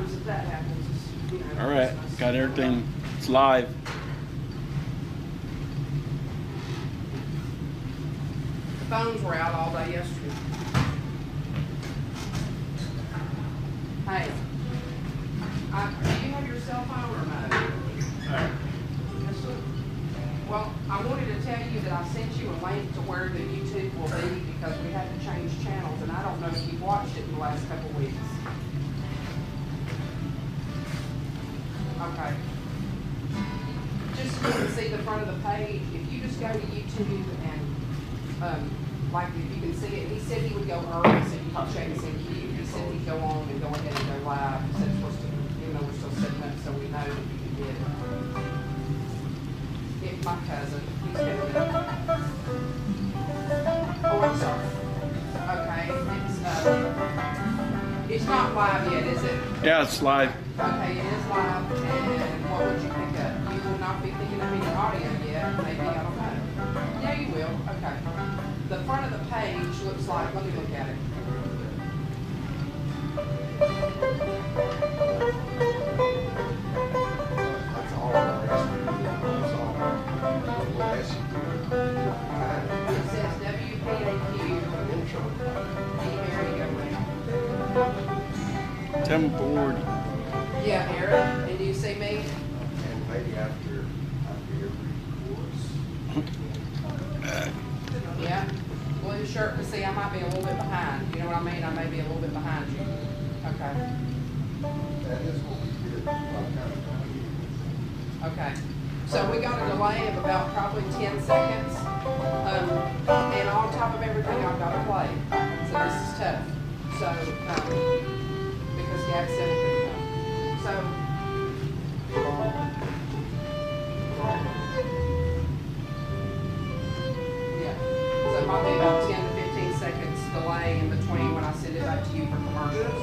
times that that happens is, you know. All right, Christmas. got everything. It's live. The phones were out all day yesterday. Hey, do you have your cell phone or no? Yes, sir. Well, I wanted to tell you that I sent you a link to where the YouTube will be because we had to change channels, and I don't know if you've watched it in the last couple of weeks. Okay. Just so you can see the front of the page, if you just go to YouTube and, like if you can see it, he said he would go early so you can check and see. He said he'd go on and go ahead and go live. He said we're still, even though we're still setting up so we know that you can get it. If my cousin, he's going to oh, I'm sorry. Okay, it's not live yet, is it? Yeah, it's live. Okay, it is live, and what would you pick up? You will not be thinking of any audio yet, maybe, I don't know. Yeah, you will, okay. The front of the page looks like, let me look at it. That's all the rest of it. That's all. It says WPAQ. There you go, ma'am. Tim Ford. Yeah, Eric, and do you see me? And maybe after every course. Yeah. Blue shirt, but see, I might be a little bit behind. You know what I mean? I may be a little bit behind you. Okay. That is what we did. Okay. So we got a delay of about probably 10 seconds. And on top of everything, I've got to play. So this is tough. So, because Gab said it couldn't come. So, yeah. So it might be about 10 to 15 seconds delay in between when I send it back to you for commercials.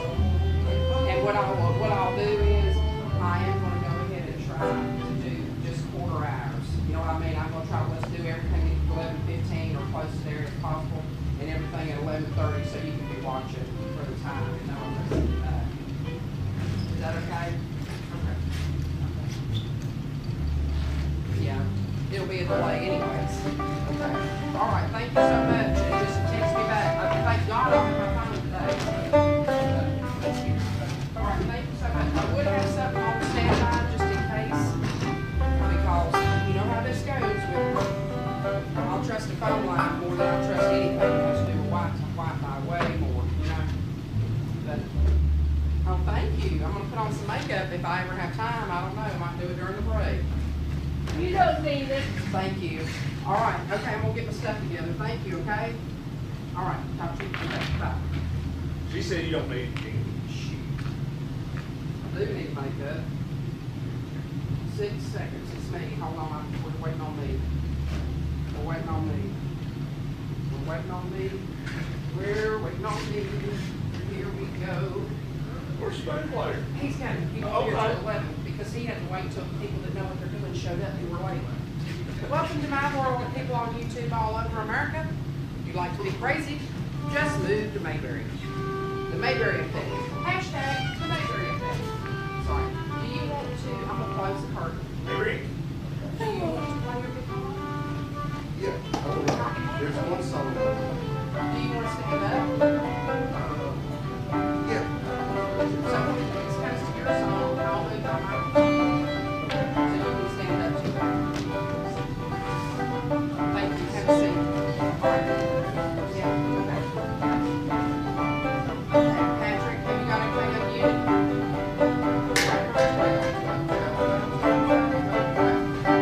And what I'll do is I am going to go ahead and try to do just quarter hours. You know what I mean? I'm going to try to let's do everything at 11:15 or close to there as possible, and everything at 11:30 so you can be watching for the time and know I'm going to send it back. Is that okay? Okay. Yeah, it'll be a delay anyways. Okay. All right. Thank you so much. And just text me back. Thank God I'm on my phone today. All right. Thank you so much. I would have something on standby just in case, because you know how this goes. I'll trust a phone line more than I trust anything that has to do with Wi-Fi way more. You know. But oh, thank you. I'm gonna put on some makeup if I ever have time. I don't know. I might do it during the break. You don't need it. Thank you. All right. Okay, I'm gonna get my stuff together. Thank you. Okay. All right. Talk to you. Okay. Bye. She said you don't need any. I do need makeup. 6 seconds. It's me. Hold on. We're waiting on me. We're waiting on me. We're waiting on me. We're waiting on me. Here we go. Where's the band player? He's got to be here Okay. till 11 because he had to wait until the people that know what they're doing showed up who were late. Welcome to my world, people on YouTube all over America. If you'd like to be crazy, just move to Mayberry. The Mayberry Effect. Hashtag the Mayberry Effect. Sorry. Do you want to, I'm going to close the curtain. Hey, Rick. Do you want to play your guitar? Yeah. There's one song. Do you want to stand up? Yeah. So it's kind of your song, and I'll move my microphone. So you can stand up to it. Thank you. Have a seat. All right. Yeah, okay. Okay, Patrick, have you got everything unmuted?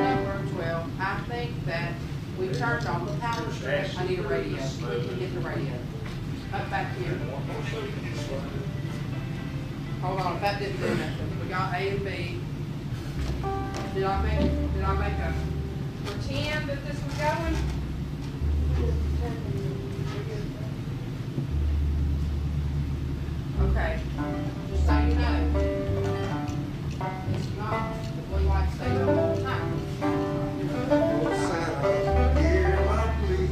Number 12. I think that we turned on the power strip. I need a radio. We can get the radio. Up back here. Hold on, that didn't do nothing. We got A and B. Did I make a pretend that this was going? Okay, just so you know. It's not, the blue light stays on all the time. Oh, Santa, hear my plea.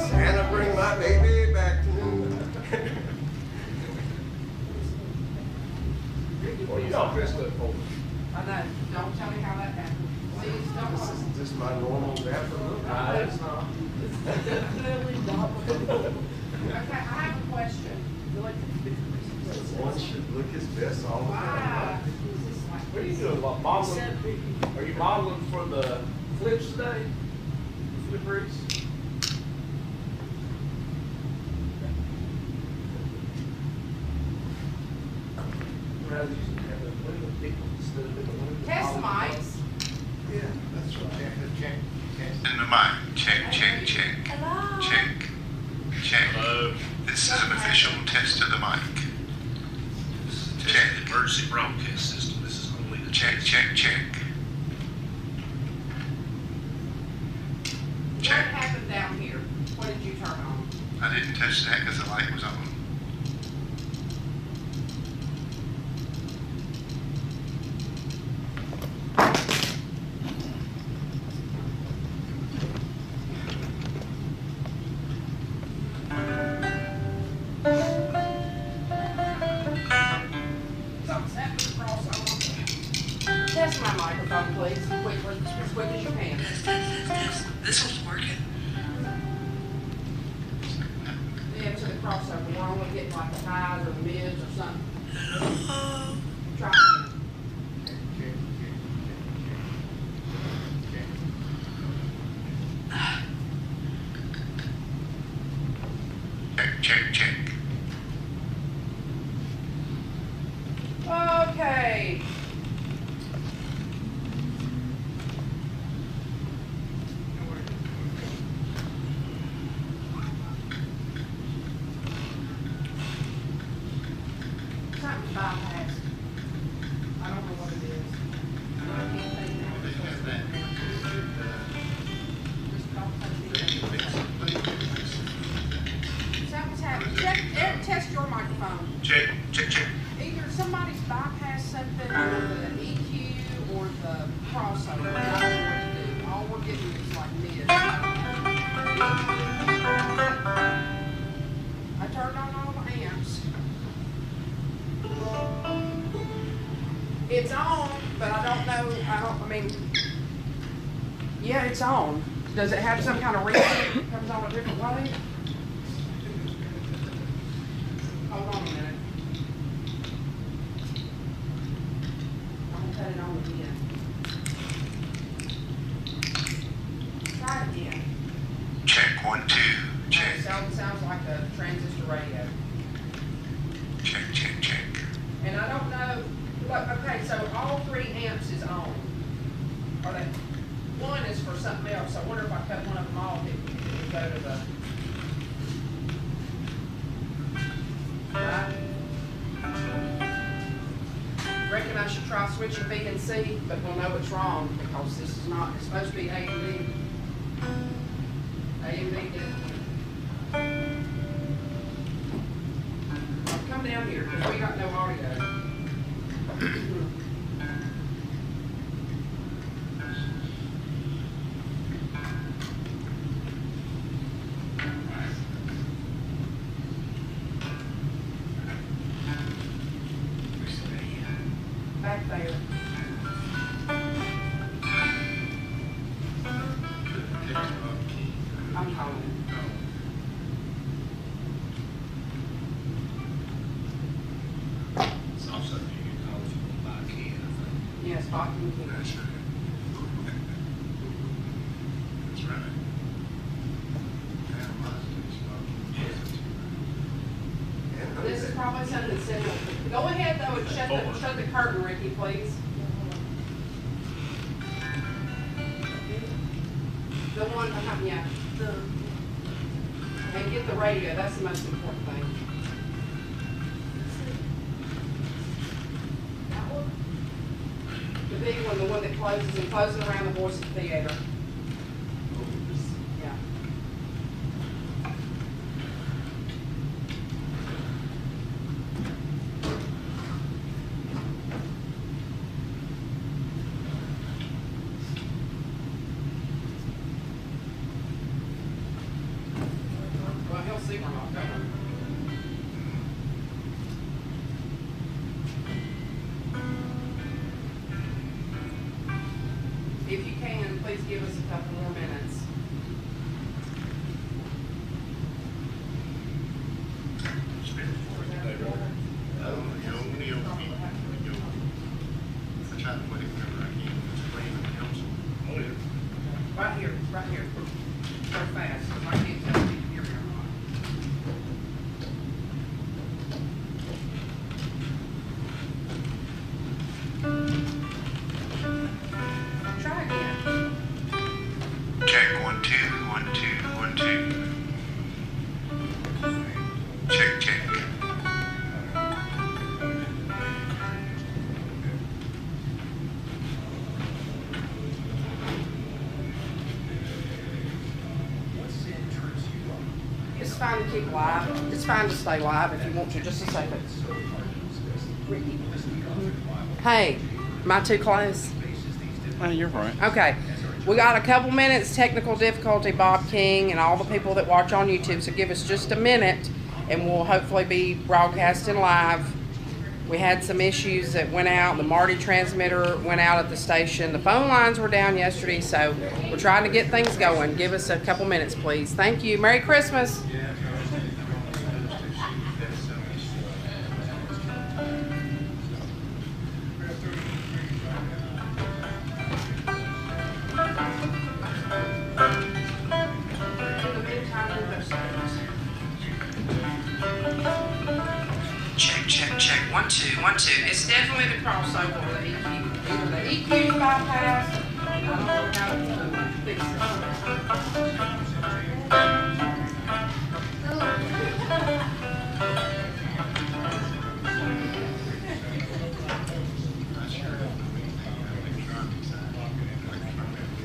Santa, bring my baby back to me. What do you dressed up for it. I know, don't tell me how that happened. Please don't. Is this my normal bathroom look? It's not. Okay, I have a question. One should look his best all the Why time. is this like? What are you doing, modeling? Are you modeling for the flips today? Flip race? Rather you have a window people instead of the window. Test the mics. Yeah, that's right. Check. In the mic. Check. Hello. Check. Hello. This is an official test of the mic. Check. Emergency broadcast system. This is only the Check. What Check. happened down here? What did you turn on? I didn't touch that because the light was on. Something's happened to the crossover. Test my microphone, please, quickly, as quick as you can. This one's working. Yeah, to the crossover. We're only getting like the highs or the mids or something. Hello? Try again. Check. Okay. Something's bypassed. I don't know what it is. I can't think now. Just don't touch me. Something's happened. Test your microphone. Check. Either somebody's bypassed something or the EQ or the crossover. I don't know what to do. All we're getting is like mid. I turned on all the amps. It's on, but I don't know, I mean, yeah, it's on. Does it have some kind of reason it comes on a different way? Hold on a minute. I'm gonna cut it on again. Try it again. Check. 1, 2. Check. Sounds like a transistor radio. Check. And I don't know, look, okay, so all 3 amps is on. Or they, one is for something else. I wonder if I cut one of them off, it would go to the. Right? Reckon I should try switching B and C, but we'll know it's wrong because this is not, it's supposed to be A and B. A and B different. Come down here, because we got no audio. Back there. I'm calling. It's also you can call if you want to buy a can, I think. Yes, Bachman King. That's right. This is probably something similar. Go ahead though and shut the curtain, Ricky, please. The one, yeah, and get the radio, that's the most important thing. The big one, the one that closes around the voice of the theater. Yeah. Well, he'll see we're not going. give us a couple more minutes. I try to play whenever I can. It's playing in the council. Oh, yeah. Right here, right here. Go fast, 'cause I can't tell if you can hear me or not. Try again. Check 1 2 1 2 1 2. Check check. It's fine to keep live. It's fine to stay live if you want to. Just a second. Hey, am I too close? Oh, you're right. Okay. We got a couple minutes, technical difficulty, Bob King and all the people that watch on YouTube. So give us just a minute and we'll hopefully be broadcasting live. We had some issues that went out. The Marty transmitter went out at the station. The phone lines were down yesterday, so we're trying to get things going. Give us a couple minutes, please. Thank you. Merry Christmas. Check, check, check. 1 2 1 2. It's definitely the crossover with the EQ. Either the EQ bypass. I don't know how to fix it.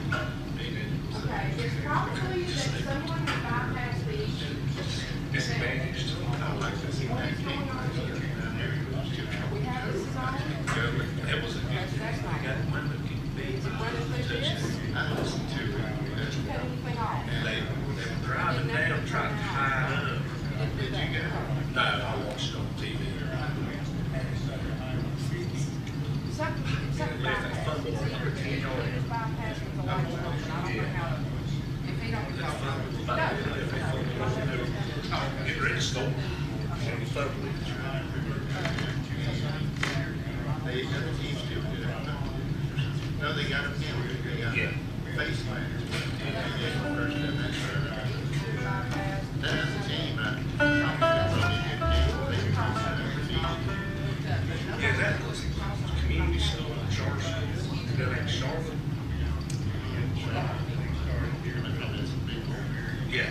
Okay, it's probably that someone has bypassed the EQ. Disadvantaged. I like this. We have this on. That was a good. That's not good. Is it running through this? I listen to it. Did you cut anything off? They were driving down, trying to hide up. Did you go? No, I watched it on TV. Is that bypass? It's either the EQ or it's bypass with the light open. I don't know how to, if he don't go. Get ready to score. They got a team still good. No, they got a team. They got Yeah. face mask. First and that third. That is a team. Yeah, that was community school in Charlotte. Down in Charlotte. Yeah.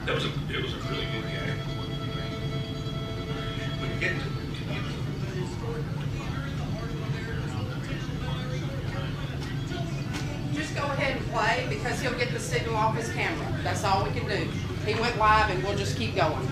It was a really good game. When you get to Just go ahead and play because he'll get the signal off his camera. That's all we can do. He went live and we'll just keep going.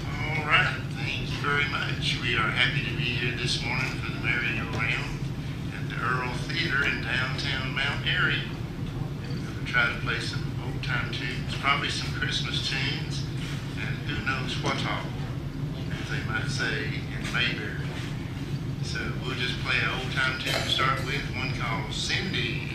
All right, thank you very much. We are happy to be here this morning for the merry-go-round at the Earl Theater in downtown Mount Airy. We'll try to play some old-time tunes, probably some Christmas tunes, and who knows what all, as they might say in Mayberry. So we'll just play an old-time tune to start with, one called Cindy.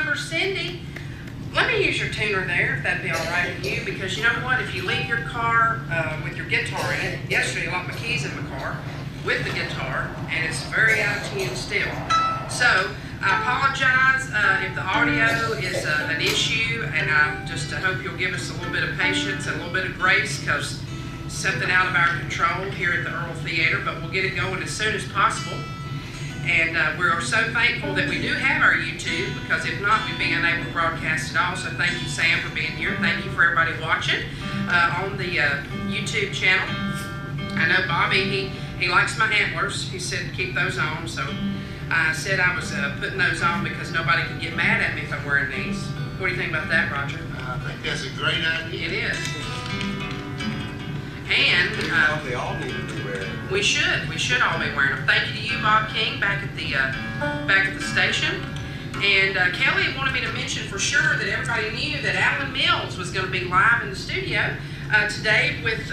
Dr. Cindy, let me use your tuner there, if that'd be all right with you, because you know what? If you leave your car with your guitar in it, yesterday I locked my keys in my car with the guitar, and it's very out of tune still. So I apologize if the audio is an issue, and I just hope you'll give us a little bit of patience and a little bit of grace, because it's something out of our control here at the Earl Theater, but we'll get it going as soon as possible. And we're so thankful that we do have our YouTube, because if not, we'd be unable to broadcast it all. So thank you, Sam, for being here. Thank you for everybody watching on the YouTube channel. I know Bobby, he likes my antlers. He said to keep those on. So I said I was putting those on because nobody could get mad at me if I'm wearing these. What do you think about that, Roger? I think that's a great idea. It is. And They all need to be wearing. we should all be wearing them. Thank you to you, Bob King, back at the station. And Kelly wanted me to mention for sure that everybody knew that Alan Mills was going to be live in the studio today with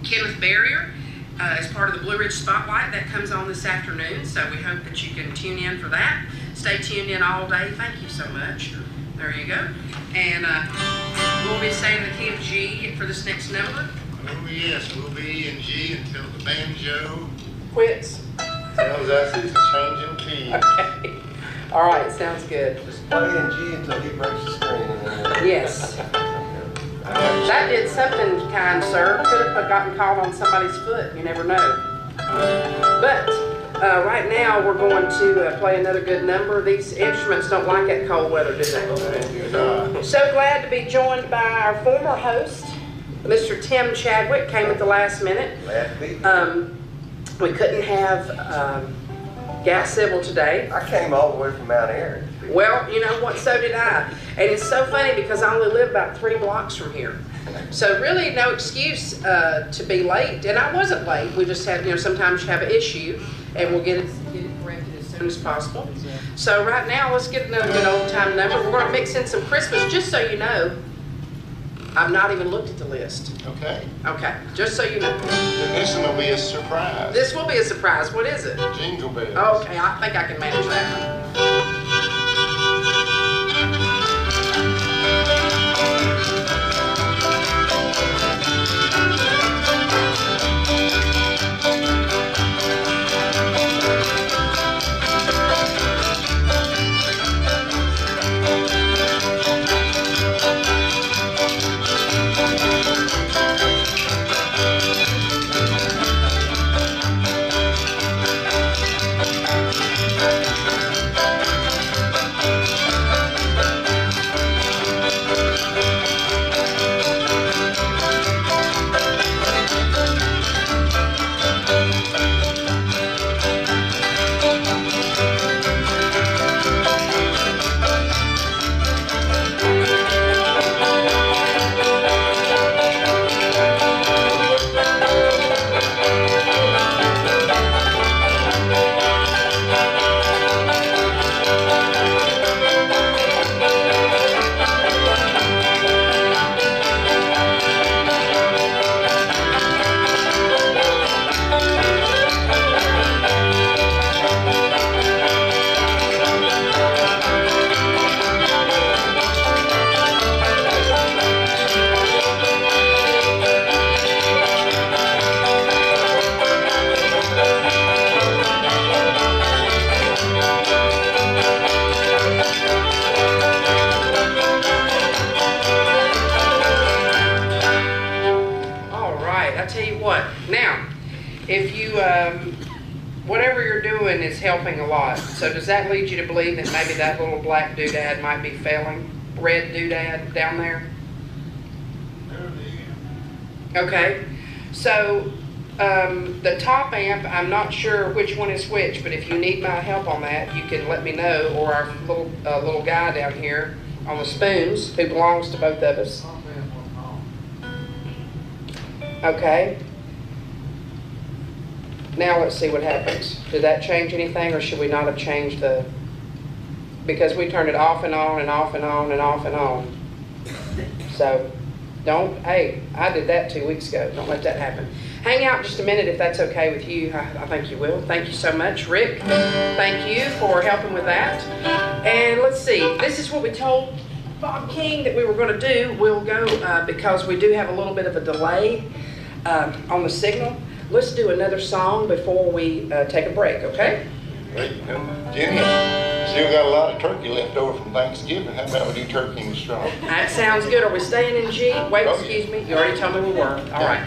Kenneth Barrier as part of the Blue Ridge Spotlight that comes on this afternoon. So we hope that you can tune in for that. Stay tuned in all day. Thank you so much. There you go. And we'll be saying the key of G for this next number. Oh yes, we'll be in G until the banjo Quits. tells us it's changing keys. Okay. All right, sounds good. Just play in G until he breaks the screen. And then Yes. That did something, kind sir. Could have gotten caught on somebody's foot. You never know. But right now we're going to play another good number. These instruments don't like that cold weather, do they? So glad to be joined by our former host, Mr. Tim Chadwick. Came at the last minute. Glad to be. We couldn't have Gas Civil today. I came all the way from Mount Airy. Well, you know what, so did I. And it's so funny because I only live about 3 blocks from here. So really no excuse to be late. And I wasn't late. We just had, sometimes you have an issue and we'll get it corrected as soon as possible. So right now, let's get another good old time number. We're going to mix in some Christmas, just so you know. I've not even looked at the list. Okay. Okay, just so you know. Then this one will be a surprise. This will be a surprise. What is it? Jingle bells. Okay, I think I can manage that one. If you, whatever you're doing is helping a lot. So does that lead you to believe that maybe that little black doodad might be failing? Red doodad down there? Okay. So the top amp, I'm not sure which one is which, but if you need my help on that, you can let me know, or our little guy down here on the spoons, who belongs to both of us. Okay. Now let's see what happens. Did that change anything, or should we not have changed the... Because we turned it off and on and off and on and off and on. So, don't... Hey, I did that 2 weeks ago. Don't let that happen. hang out just a minute if that's okay with you. I think you will. Thank you so much, Rick. Thank you for helping with that. And let's see, this is what we told Bob King that we were going to do. We'll go, because we do have a little bit of a delay on the signal. Let's do another song before we take a break, okay? Great. Jenny, still got a lot of turkey left over from Thanksgiving. How about we do turkey and straw? That sounds good. Are we staying in G? Wait, Oh, excuse me. You already told me we were. All right.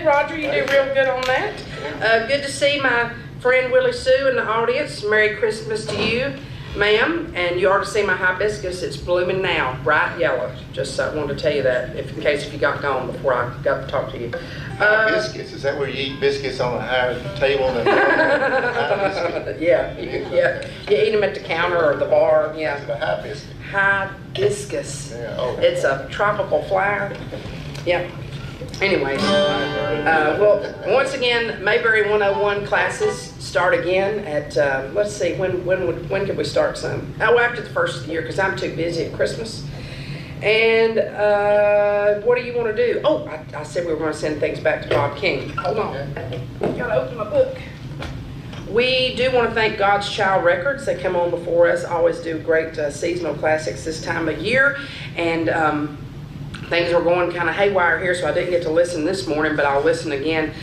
Roger, you do real good on that. Good to see my friend Willie Sue in the audience. Merry Christmas to you, ma'am. And you ought to see my hibiscus. It's blooming now, bright yellow. Just wanted to tell you that, in case you got gone before I got to talk to you. Biscuits, is that where you eat biscuits on a higher table than yeah, you eat them at the counter or the bar. Yeah. Is it a hibiscus? Hibiscus. Yeah. Oh. It's a tropical flower. Yeah. Anyways, well, once again, Mayberry 101 classes start again at, let's see, when could we start some? Oh, after the first of the year, because I'm too busy at Christmas. And what do you want to do? Oh, I said we were going to send things back to Bob King. Hold on. Got to open my book. We do want to thank God's Child Records. They come on before us, always do great seasonal classics this time of year. And things are going kind of haywire here, so I didn't get to listen this morning, but I'll listen again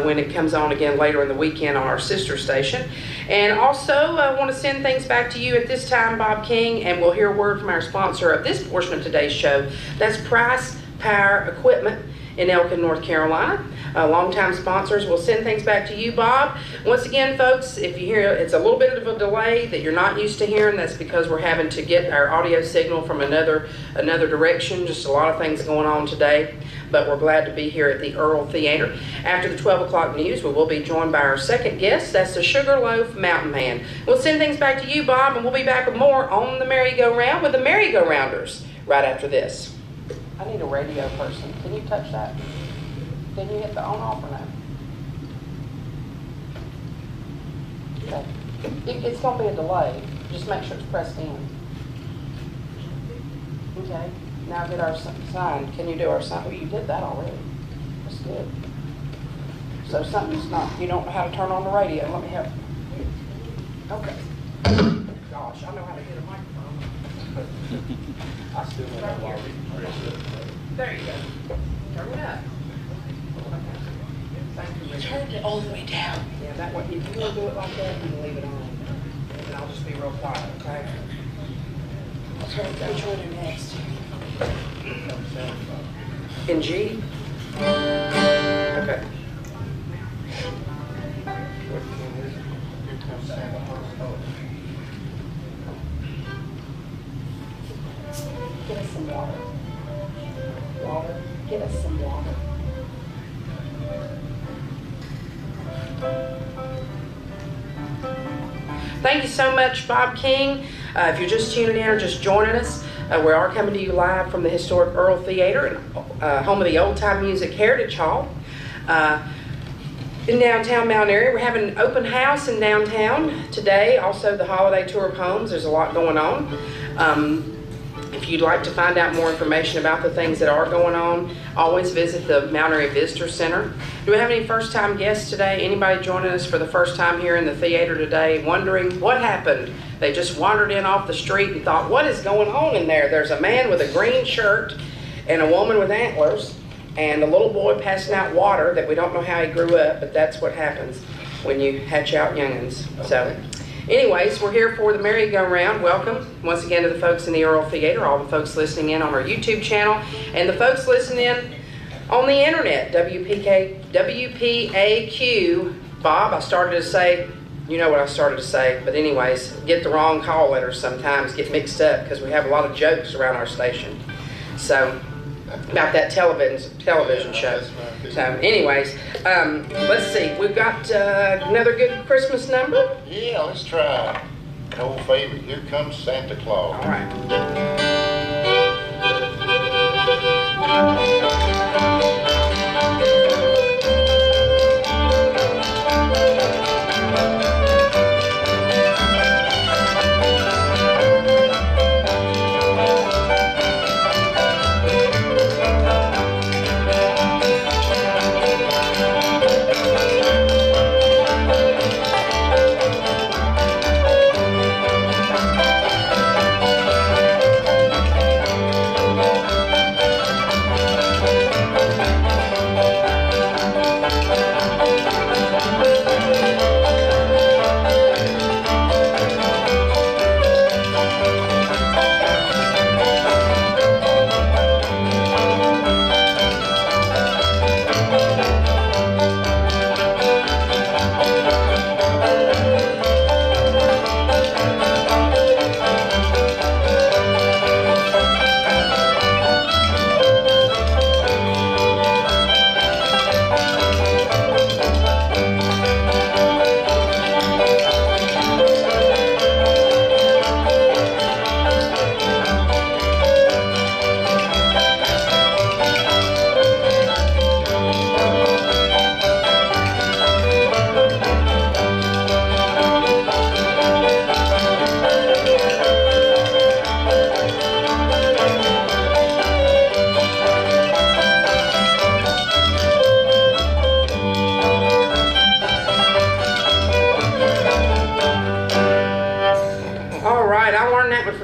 when it comes on again later in the weekend on our sister station. And also, I want to send things back to you at this time, Bob King, and we'll hear a word from our sponsor of this portion of today's show. That's Price Power Equipment in Elkin, North Carolina. Longtime sponsors. We'll send things back to you, Bob. Once again, folks, if you hear it's a little bit of a delay that you're not used to hearing, that's because we're having to get our audio signal from another direction. Just a lot of things going on today, but we're glad to be here at the Earl Theater. After the 12 o'clock news, we will be joined by our second guest. That's the Sugarloaf Mountain Man. We'll send things back to you, Bob, and we'll be back with more on the merry-go-round with the merry-go-rounders right after this. I need a radio person. Can you touch that? Can you hit the on-off or no? Okay. It's going to be a delay. Just make sure it's pressed in. Okay. Now get our sign. Can you do our sign? Well, you did that already. That's good. So something's not, you don't know how to turn on the radio. Let me help. Okay. Gosh, I know how to hit a microphone. I still don't know why we press it. There you go. Turn it up. You turned it all the way down. Yeah, that way, if you want to do it like that, you can leave it on. And I'll just be real quiet, okay? Which one do next? In G? Okay. Get us some water. Water. Get us some water. Thank you so much, Bob King. If you're just tuning in or just joining us, we are coming to you live from the historic Earl Theater, and home of the Old Time Music Heritage Hall. In downtown Mount Airy. We're having an open house in downtown today. Also the holiday tour of homes. There's a lot going on. If you'd like to find out more information about the things that are going on, always visit the Mount Airy Visitor Center. Do we have any first-time guests today? Anybody joining us for the first time here in the theater today, wondering what happened? They just wandered in off the street and thought, what is going on in there? There's a man with a green shirt and a woman with antlers and a little boy passing out water that we don't know how he grew up, but that's what happens when you hatch out youngins. So anyways, we're here for the merry-go-round. Welcome once again to the folks in the Earl Theater, all the folks listening in on our YouTube channel, and the folks listening in on the internet, WPAQ. Bob, I started to say, you know what I started to say, but anyways, get the wrong call letters sometimes, get mixed up, because we have a lot of jokes around our station. So, about that television show. So anyways, let's see. We've got another good Christmas number. Yeah, let's try an old favorite. Here Comes Santa Claus. All right.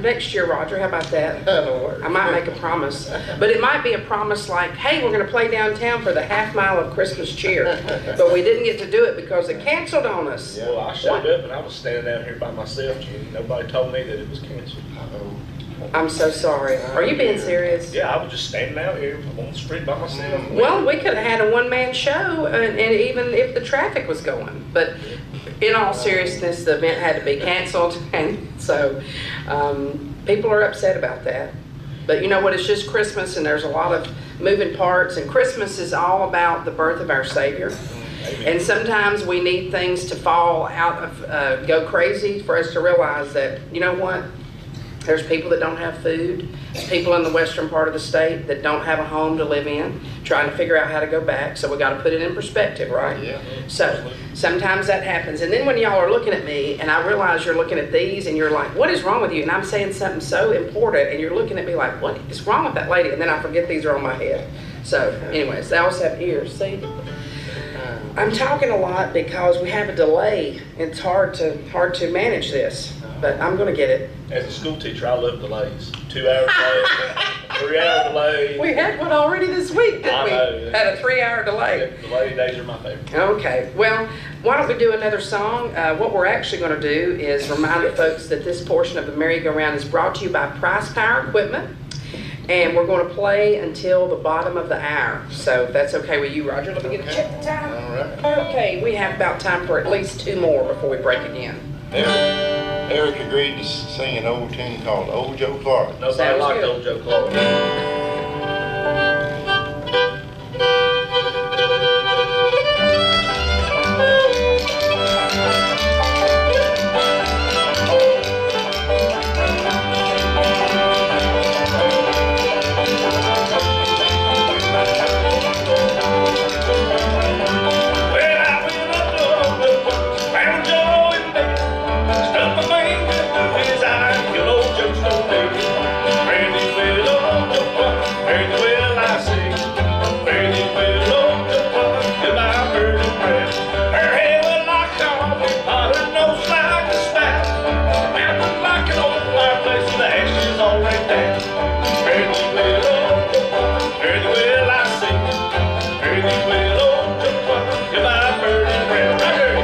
Next year, Roger, how about that? I might make a promise, but it might be a promise like, hey, we're going to play downtown for the half mile of Christmas cheer, but we didn't get to do it because they canceled on us. Yeah. Well, I showed up and I was standing out here by myself, Jimmy. Nobody told me that it was canceled. I'm so sorry. Are you being serious? Yeah, I was just standing out here on the street by myself. Well, we could have had a one-man show, and even if the traffic was going, but in all seriousness, the event had to be canceled, and so people are upset about that. But you know what, it's just Christmas, and there's a lot of moving parts, and Christmas is all about the birth of our Savior. And sometimes we need things to fall out of, go crazy for us to realize that, you know what, there's people that don't have food. There's people in the western part of the state that don't have a home to live in, trying to figure out how to go back. So we got to put it in perspective, right? Yeah. So sometimes that happens. And then when y'all are looking at me and I realize you're looking at these and you're like, what is wrong with you? And I'm saying something so important and you're looking at me like, what is wrong with that lady? And then I forget these are on my head. So anyways, they also have ears, see? I'm talking a lot because we have a delay. It's hard to manage this, but I'm going to get it. As a school teacher, I love delays. 2 hour delay, 3 hour delay. We had one already this week, didn't we? Had a 3 hour delay. Delay days are my favorite. Okay, well, why don't we do another song? What we're actually going to do is remind the folks that this portion of the merry-go-round is brought to you by Price Power Equipment. And we're going to play until the bottom of the hour. So if that's okay with you, Roger, let me get a check the time. All right. Okay, we have about time for at least 2 more before we break again. Eric agreed to sing an old tune called Old Joe Clark. Nobody Sounds liked good. old Joe Clark. all the way down. Fare thee well, old Joe Clark, fare thee well, I say. Fare thee well, old Joe Clark, goodbye, bird and brown. Right here.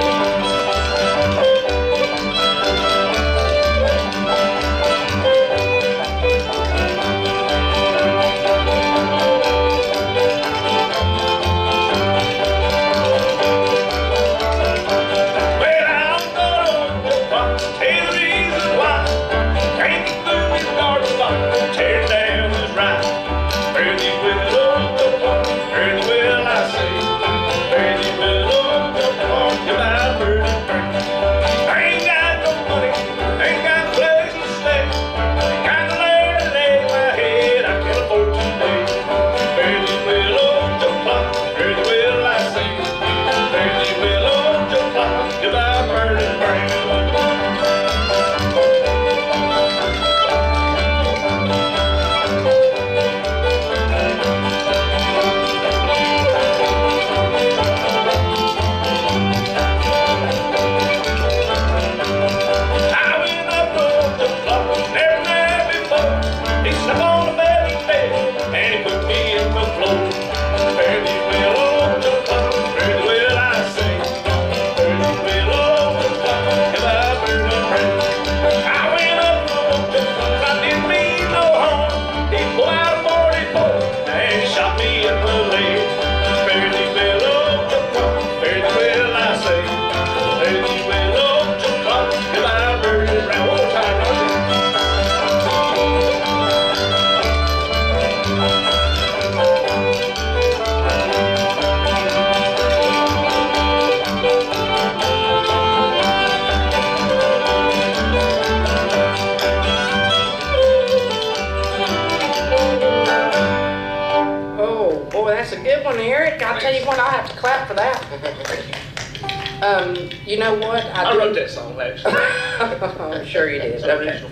You know what? I wrote that song actually. I'm sure you did. Okay.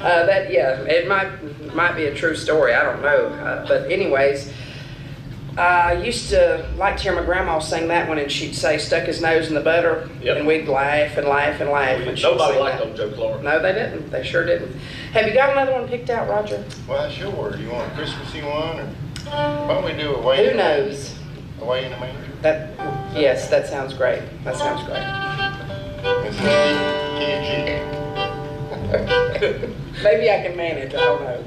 It might be a true story. I don't know. But anyways, I used to like to hear my grandma sing that one, and she'd say "stuck his nose in the butter," Yep. and we'd laugh and laugh and laugh. And nobody liked old Joe Clark. No, they didn't. They sure didn't. Have you got another one picked out, Roger? Well, sure. You want a Christmassy one, or why don't we do Away Who in knows? Away in the Manger? Yes, that sounds great. That sounds great. It's key. Maybe I can manage. I don't know.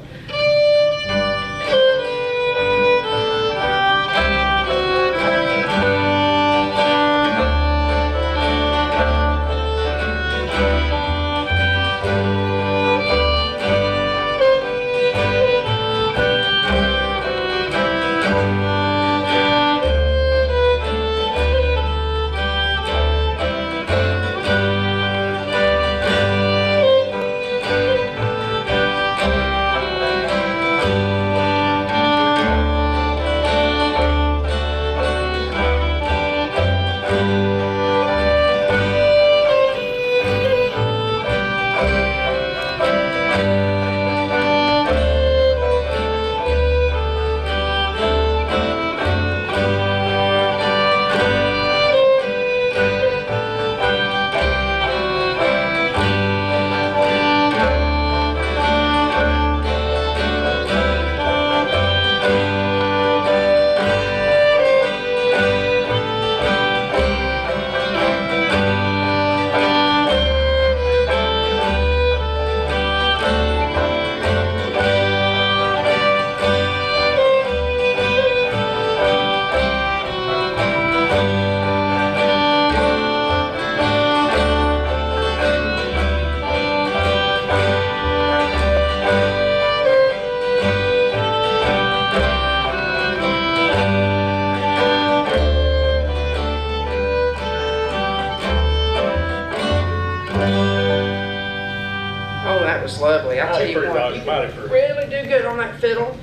Lovely. I tell you what, you can really do good on that fiddle.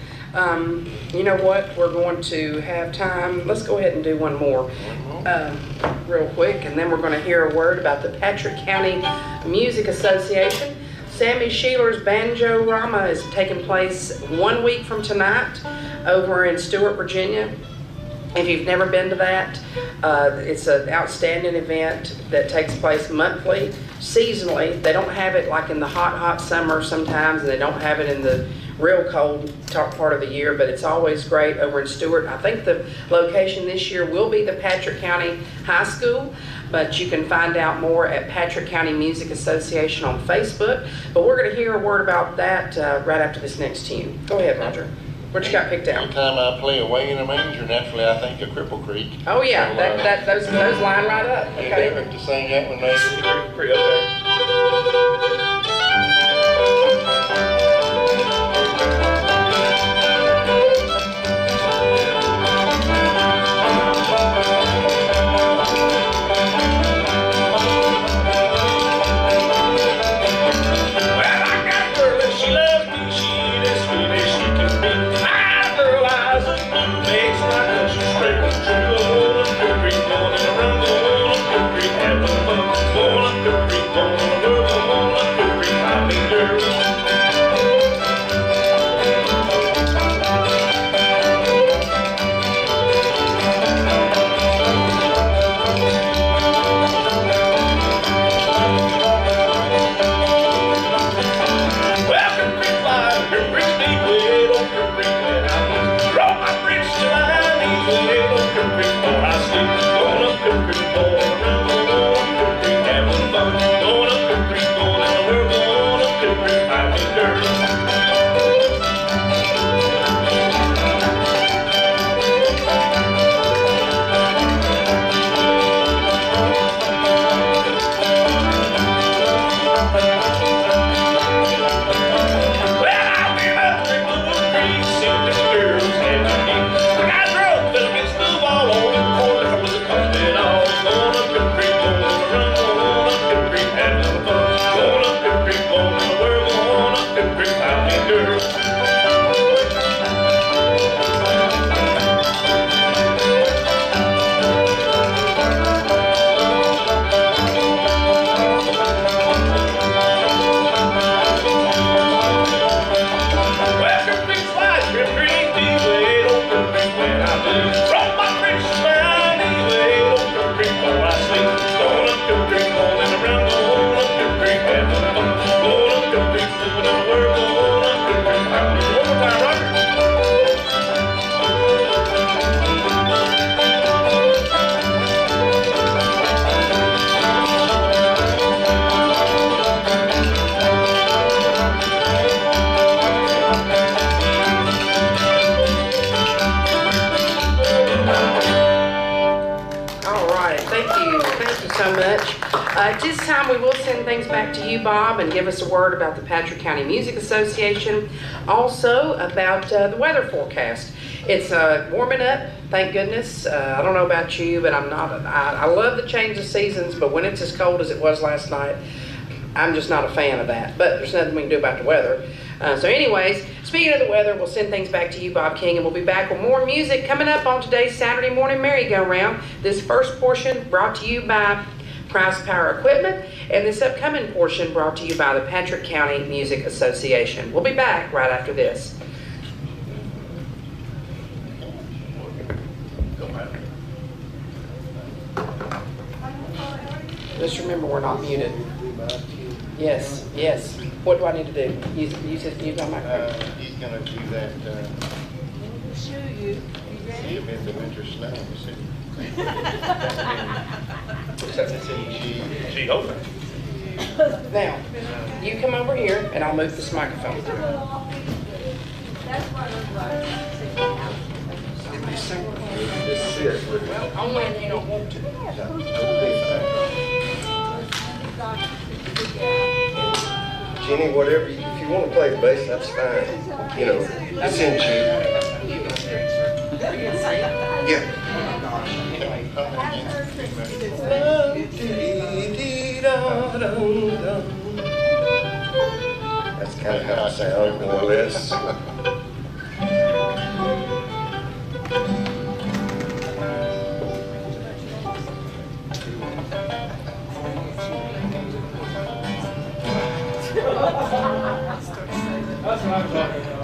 You know what? We're going to have time. Let's go ahead and do one more real quick, and then we're going to hear a word about the Patrick County Music Association. Sammy Sheeler's Banjo Rama is taking place 1 week from tonight over in Stewart, Virginia. If you've never been to that, it's an outstanding event that takes place monthly, seasonally. They don't have it like in the hot summer sometimes, and they don't have it in the real cold part of the year, but it's always great over in Stewart. I think the location this year will be the Patrick County High School, but you can find out more at Patrick County Music Association on Facebook. But we're going to hear a word about that right after this next tune. Go ahead, Roger. What you got picked out? Anytime I play Away in a Manger, naturally I think of Cripple Creek. Oh yeah, So, those line right up. you Okay. have to sing that one later. Pretty okay. At this time, we will send things back to you, Bob, and give us a word about the Patrick County Music Association. Also about the weather forecast. It's warming up, thank goodness. I don't know about you, but I love the change of seasons, but when it's as cold as it was last night, I'm just not a fan of that. But there's nothing we can do about the weather. So anyways, speaking of the weather, we'll send things back to you, Bob King, and we'll be back with more music coming up on today's Saturday morning merry-go-round. This first portion brought to you by Price Power Equipment, and this upcoming portion brought to you by the Patrick County Music Association. We'll be back right after this. Just remember, we're not muted. Yes, yes. What do I need to do? Use my microphone. He's gonna do that, see him in the winter snow, see. She open. Now, you come over here, and I'll move this microphone. Well, only if you don't want to. Jenny, whatever, if you want to play the bass, that's fine. You know, it's in tune. Yeah. That's kind of how I sound, more or less. That's what I'm talking about.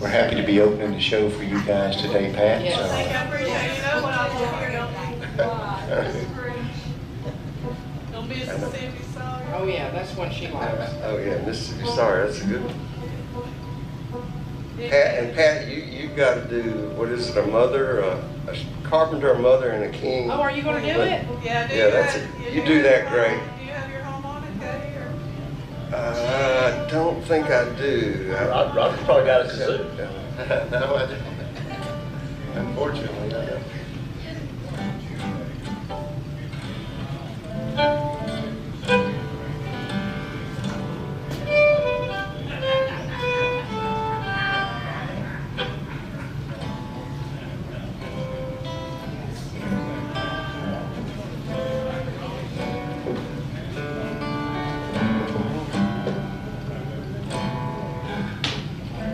we're happy to be opening the show for you guys today, Pat. Yes. So, Thank you, I appreciate it. You know what I love here, don't be a Mississippi song. Oh, yeah, that's one she likes. Oh, yeah, Mississippi Star, that's a good one. Pat, and Pat, you got to do, what is it, a mother, a carpenter, a mother, and a king? Oh, are you gonna do it? Yeah, Yeah, that's it. You do that great. Do you have your harmonica here? I don't think I do. Roger's probably got a kazoo. No, I don't. Unfortunately, I don't.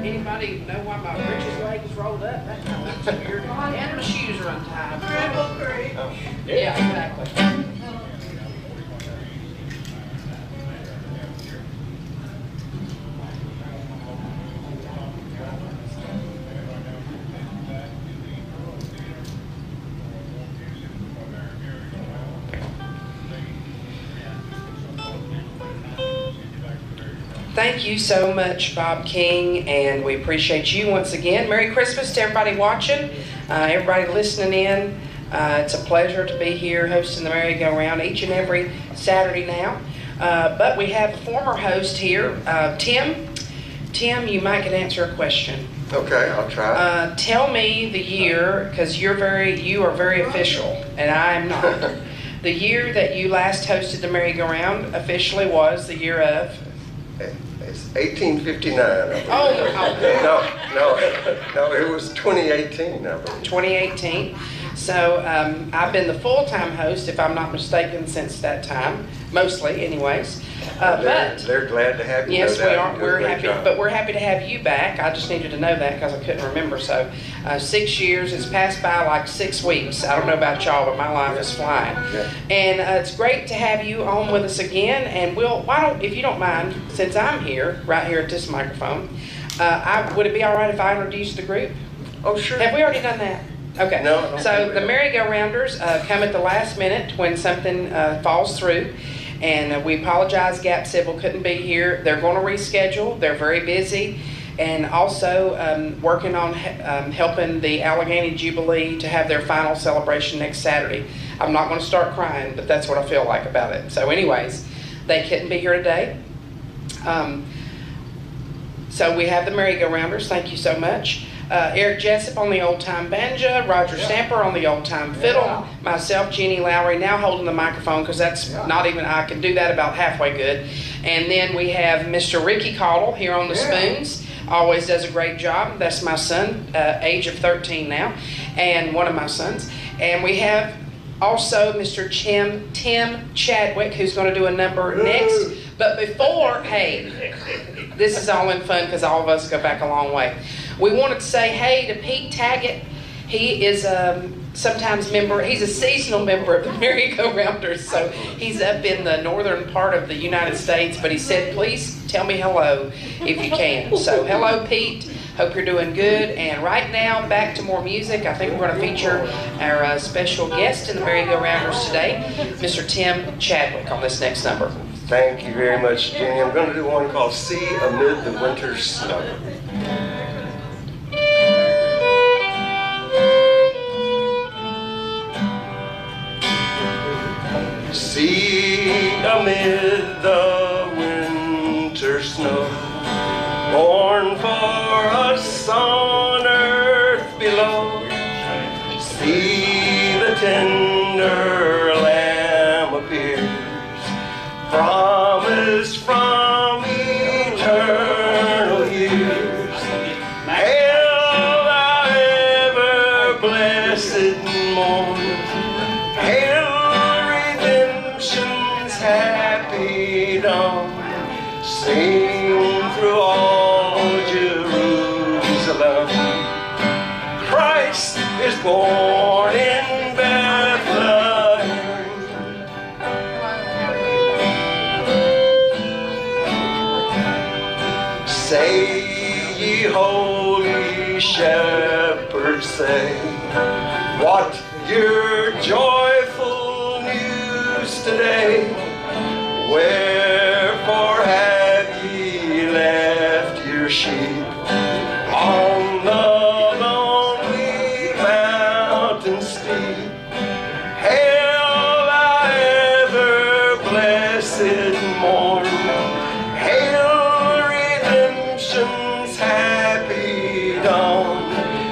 Anybody know why my britches legs rolled up? That kind of looks weird. And my shoes are untied. Cripple Creek. Yeah, exactly. Thank you so much, Bob King, and we appreciate you once again. Merry Christmas to everybody watching, everybody listening in. It's a pleasure to be here hosting the merry-go-round each and every Saturday now. But we have a former host here, Tim. Tim, you might could answer a question. Okay, I'll try. Tell me the year, because you are very official, and I am not. The year that you last hosted the merry-go-round officially was the year of? It's 1859, I believe. Oh, No, it was 2018, I believe. 2018. So I've been the full-time host, if I'm not mistaken, since that time, mostly anyways. But they're glad to have you. yes, no we doubt. are. You do a We're great happy, job. but we're happy to have you back. I just needed to know that because I couldn't remember. So 6 years, it's passed by like 6 weeks. I don't know about y'all, but my life is flying. Yeah. And it's great to have you on with us again. And why don't, if you don't mind, since I'm here, right here at this microphone, would it be all right if I introduce the group? Oh, sure. Have we already done that? Okay. No, I don't so think we the have. merry-go-rounders come at the last minute when something falls through. And we apologize, Gap Civil couldn't be here. They're going to reschedule. They're very busy. And also working on helping the Allegheny Jubilee to have their final celebration next Saturday. I'm not going to start crying, but that's what I feel like about it. So anyways, they couldn't be here today. So we have the merry-go-rounders. Thank you so much. Eric Jessup on the old-time banjo, Roger Stamper on the old-time fiddle, myself, Jeannie Lowry, now holding the microphone because that's not even, I can do that about halfway good. And then we have Mr. Ricky Caudle here on the spoons, always does a great job. That's my son, age of 13 now, and one of my sons. And we have also Mr. Tim Chadwick, who's going to do a number next. But before, hey, this is all in fun because all of us go back a long way. We wanted to say hey to Pete Taggett. He is sometimes he's a seasonal member of the merry-go-rounders, so he's up in the northern part of the United States, but he said, please tell me hello if you can. So hello, Pete. Hope you're doing good. And right now, back to more music. I think we're going to feature our special guest in the merry-go-rounders today, Mr. Tim Chadwick, on this next number. Thank you very much, Jenny. I'm going to do one called See Amid the Winter Snow. See amid the winter snow, born for us on earth below. See the tender lamb appears, promised from eternal years. Hail thou ever blessed morn, hail redemption's happy dawn. Sing through all Jerusalem, Christ is born in Bethlehem. Say ye holy shepherds, say what your joyful news today. Wherefore have ye left your sheep on the lonely mountain steep? Hail thou ever blessed morn, hail redemption's happy dawn.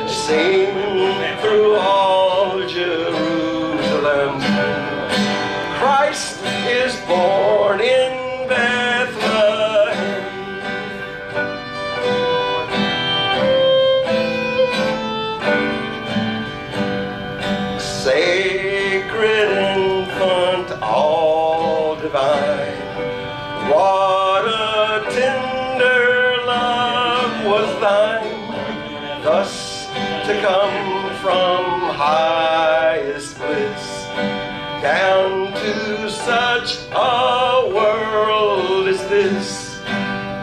Sing through all Jerusalem, Christ is born in Bethlehem. Sacred infant, all divine, what a tender love was thine, thus to come from highest bliss down to such a world as this.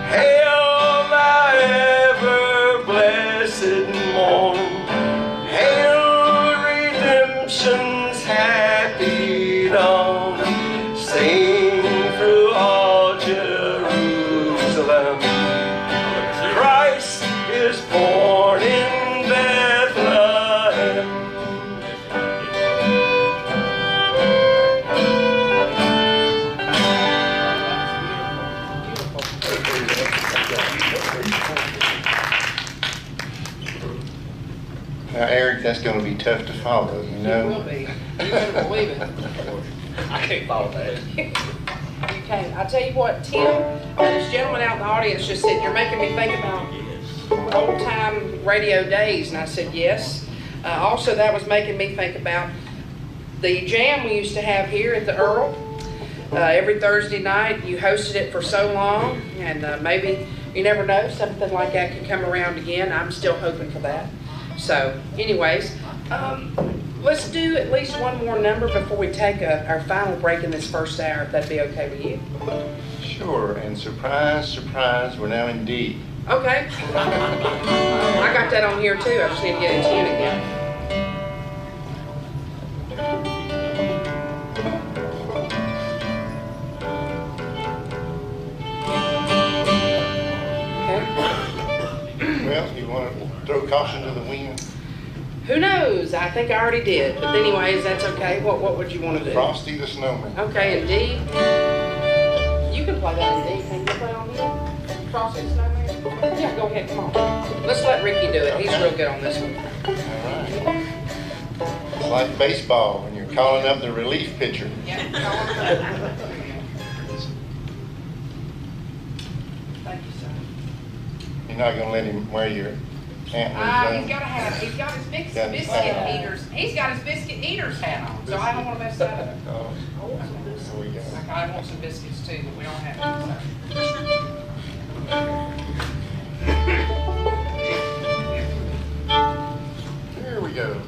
Hail thou ever blessed morn, hail redemption's happy dawn. Sing through all Jerusalem, Christ is born in Bethlehem. Now, Eric, that's going to be tough to follow, you It will know? be. You better believe it. I can't follow that. Okay, I'll tell you what, Tim, this gentleman out in the audience just said, you're making me think about old time radio days, and I said, yes. Also, that was making me think about the jam we used to have here at the Earl. Every Thursday night, you hosted it for so long, and maybe, you never know, something like that could come around again. I'm still hoping for that. So, anyways, let's do at least one more number before we take our final break in this first hour, if that'd be okay with you. Sure, and surprise, surprise, we're now in D. Okay. I got that on here too. I just need to get in tune again. Okay. Well, you want to throw caution to the wind? Who knows? I think I already did. But anyways, that's okay. What would you want to do? Frosty the Snowman. Okay, and D. You can play that in D. Can you play on here? Frosty the Snowman? Yeah, go ahead. Come on. Let's let Ricky do it. He's real good on this one. All right. It's like baseball when you're calling up the relief pitcher. Yeah. Thank you, sir. You're not going to let him wear your antlers He's got his Got his hat on. He's got his biscuit eater's hat on, so I don't want to mess that up. Oh, there we go. I want some biscuits too, but we don't have any, so. Here we go.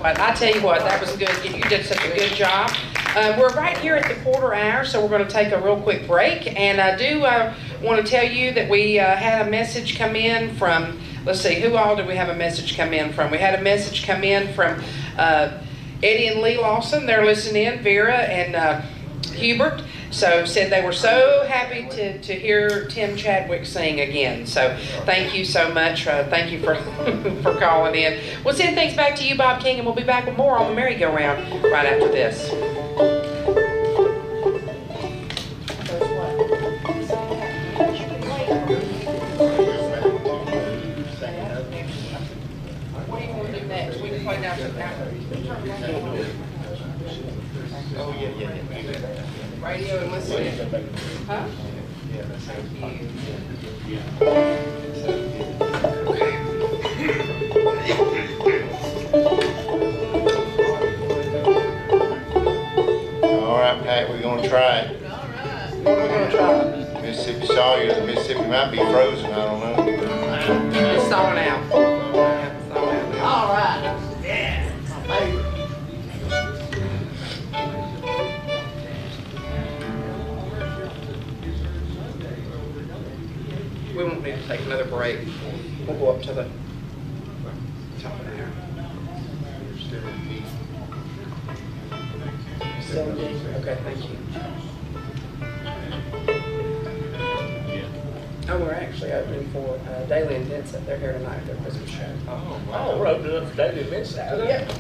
But I tell you what, that was good. You did such a good job. We're right here at the quarter hour, so we're going to take a real quick break. And I do want to tell you that we had a message come in from, let's see, who all did we have a message come in from? We had a message come in from Eddie and Lee Lawson. They're listening in, Vera and Hubert. So said they were so happy to hear Tim Chadwick sing again. So thank you so much. Thank you for for calling in. We'll send things back to you, Bob King, and we'll be back with more on the merry-go-round right after this. What do you want to do next? We can play down to Oh, yeah. radio and listen in. Huh? Yeah, that sounds Thank you. All right, Pat, we're gonna try it. All right. What are we going to try? Mississippi Sawyer, the Mississippi might be frozen, I don't know. It's thawing out. It's thawing out now. All right. Yeah. My favorite. We won't need to take another break. We'll go up to the top of the hour. Okay, thank you. Oh, we're actually opening for Daly and Vincent. They're here tonight at their Christmas show. Oh, wow. We're opening up for Daily events Saturday. Yep.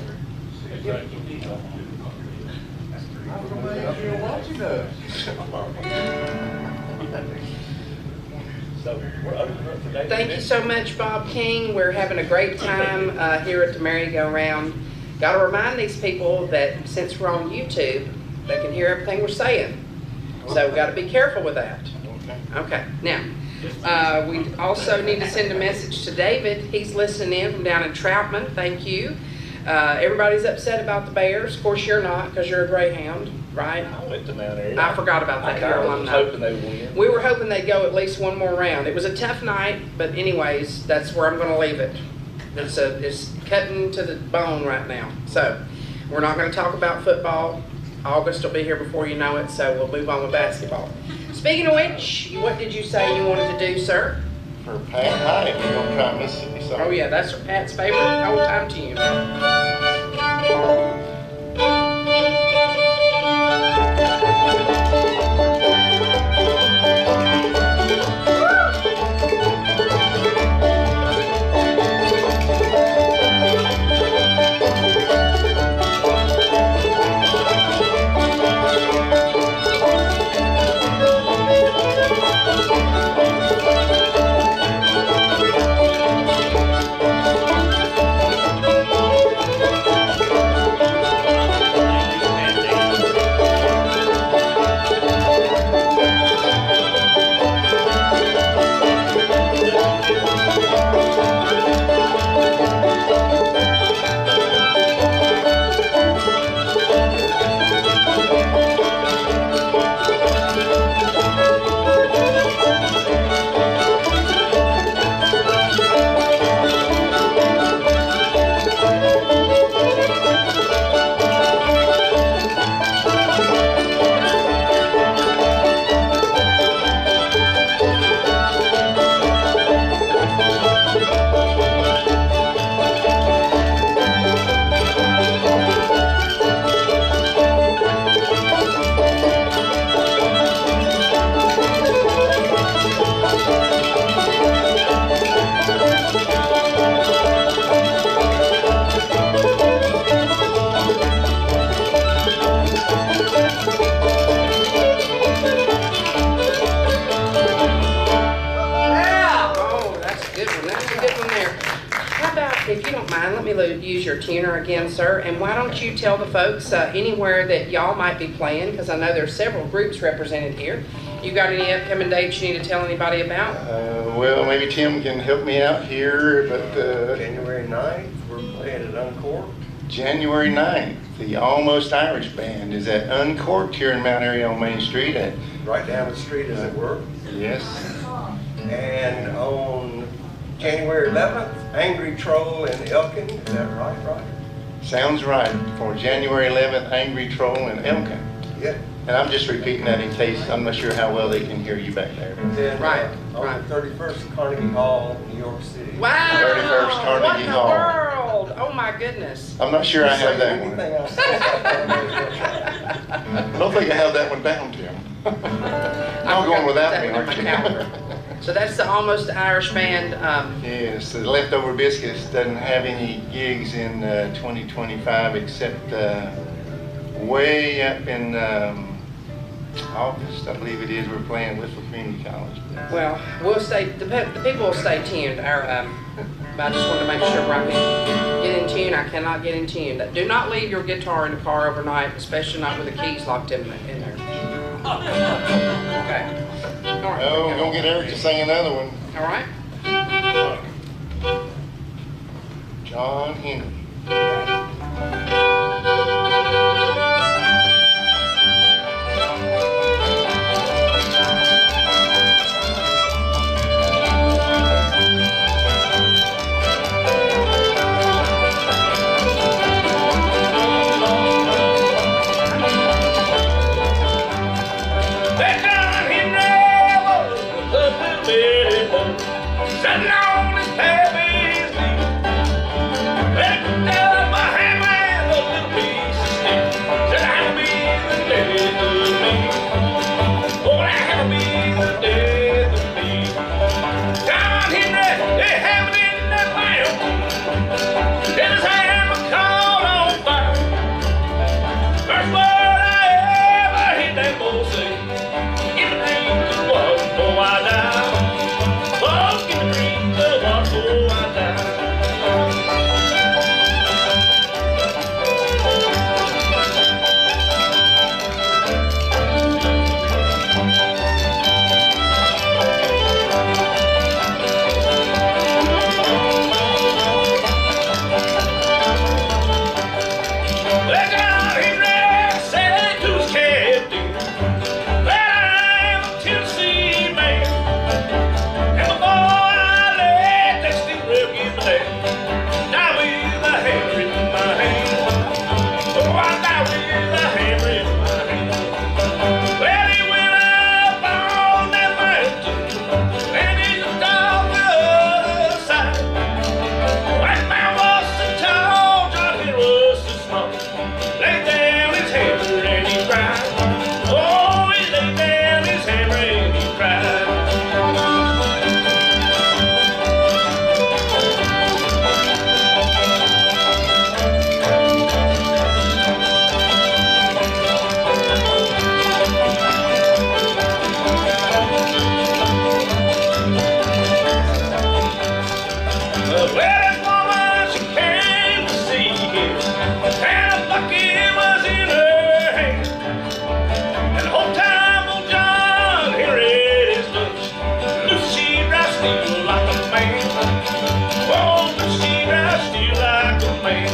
So we're opening up for Daily Thank you events. so much, Bob King. We're having a great time here at the merry-go-round. Got to remind these people that since we're on YouTube, they can hear everything we're saying. So we've got to be careful with that. Okay, now, we also need to send a message to David. He's listening in from down in Troutman. Thank you. Everybody's upset about the Bears. Of course, you're not because you're a Greyhound, right? I went to Mount Airy. I forgot about that. I You're was alumni. hoping they would win. We were hoping they'd go at least one more round. It was a tough night, but anyways, that's where I'm going to leave it. It's cutting to the bone right now. So we're not going to talk about football. August will be here before you know it, so we'll move on with basketball. Speaking of which, what did you say you wanted to do, sir? For Pat Hyatt, we're gonna try Mississippi Sawyer. Oh yeah, that's Pat's favorite old-time tune. If you don't mind, let me use your tuner again, sir. And why don't you tell the folks anywhere that y'all might be playing, because I know there's several groups represented here. You got any upcoming dates you need to tell anybody about? Well, maybe Tim can help me out here, but January 9th, we're playing at Uncorked. January 9th, the Almost Irish Band is at Uncorked here in Mount Airy on Main Street. Right down the street, as it were. Yes. And on January 11th, Angry Troll in Elkin. Is that right, Roger? Sounds right for January 11th, Angry Troll in Elkin. Yeah. And I'm just repeating that in case, I'm not sure how well they can hear you back there. Then, Right, on right. the 31st, Carnegie Hall, New York City. Wow! 31st Carnegie what in the Hall. world? Oh my goodness. I'm not sure I have that Anything one. else? I don't think I have that one down, Tim. You're going without me, aren't you? So that's the Almost Irish Band. Yes, the Leftover Biscuits doesn't have any gigs in 2025 except way up in August, I believe it is. We're playing Whistler Community College. Well, we'll stay. The people will stay tuned. I just wanted to make sure I can get in tune. I cannot get in tune. Do not leave your guitar in the car overnight, especially not with the keys locked in there. Okay. All right. Oh, we're gonna get Eric to sing another one. All right. John Henry. Sitting on his baby's knee, letting down my hammer and a little piece of stick. Said I'll be the death of me. Oh, I'll be the death of me. John Henry, they have it in that lamp. Then his hammer caught on fire. First word I ever heard that boy say, give me dreams of what before I die. Oh, give me dreams of what before I die. Well, John Henry said to his captain, well, I am a Tennessee man, and before I let that steel rail get me down, die with a hammer in my hand. Oh, I die with a hammer in my hand. Well, he went up on that mountain, and he looked off the other side. That man was so tall, John Henry was so small. Laid down his hammer and he cried. Oh, he laid down his hammer and he cried. Well, that woman, she came to see him, and a bucket was in her hand. And the whole time old John Henry ate his lunch, loose she drive steel like a man. Oh, loose she drive steel like a man.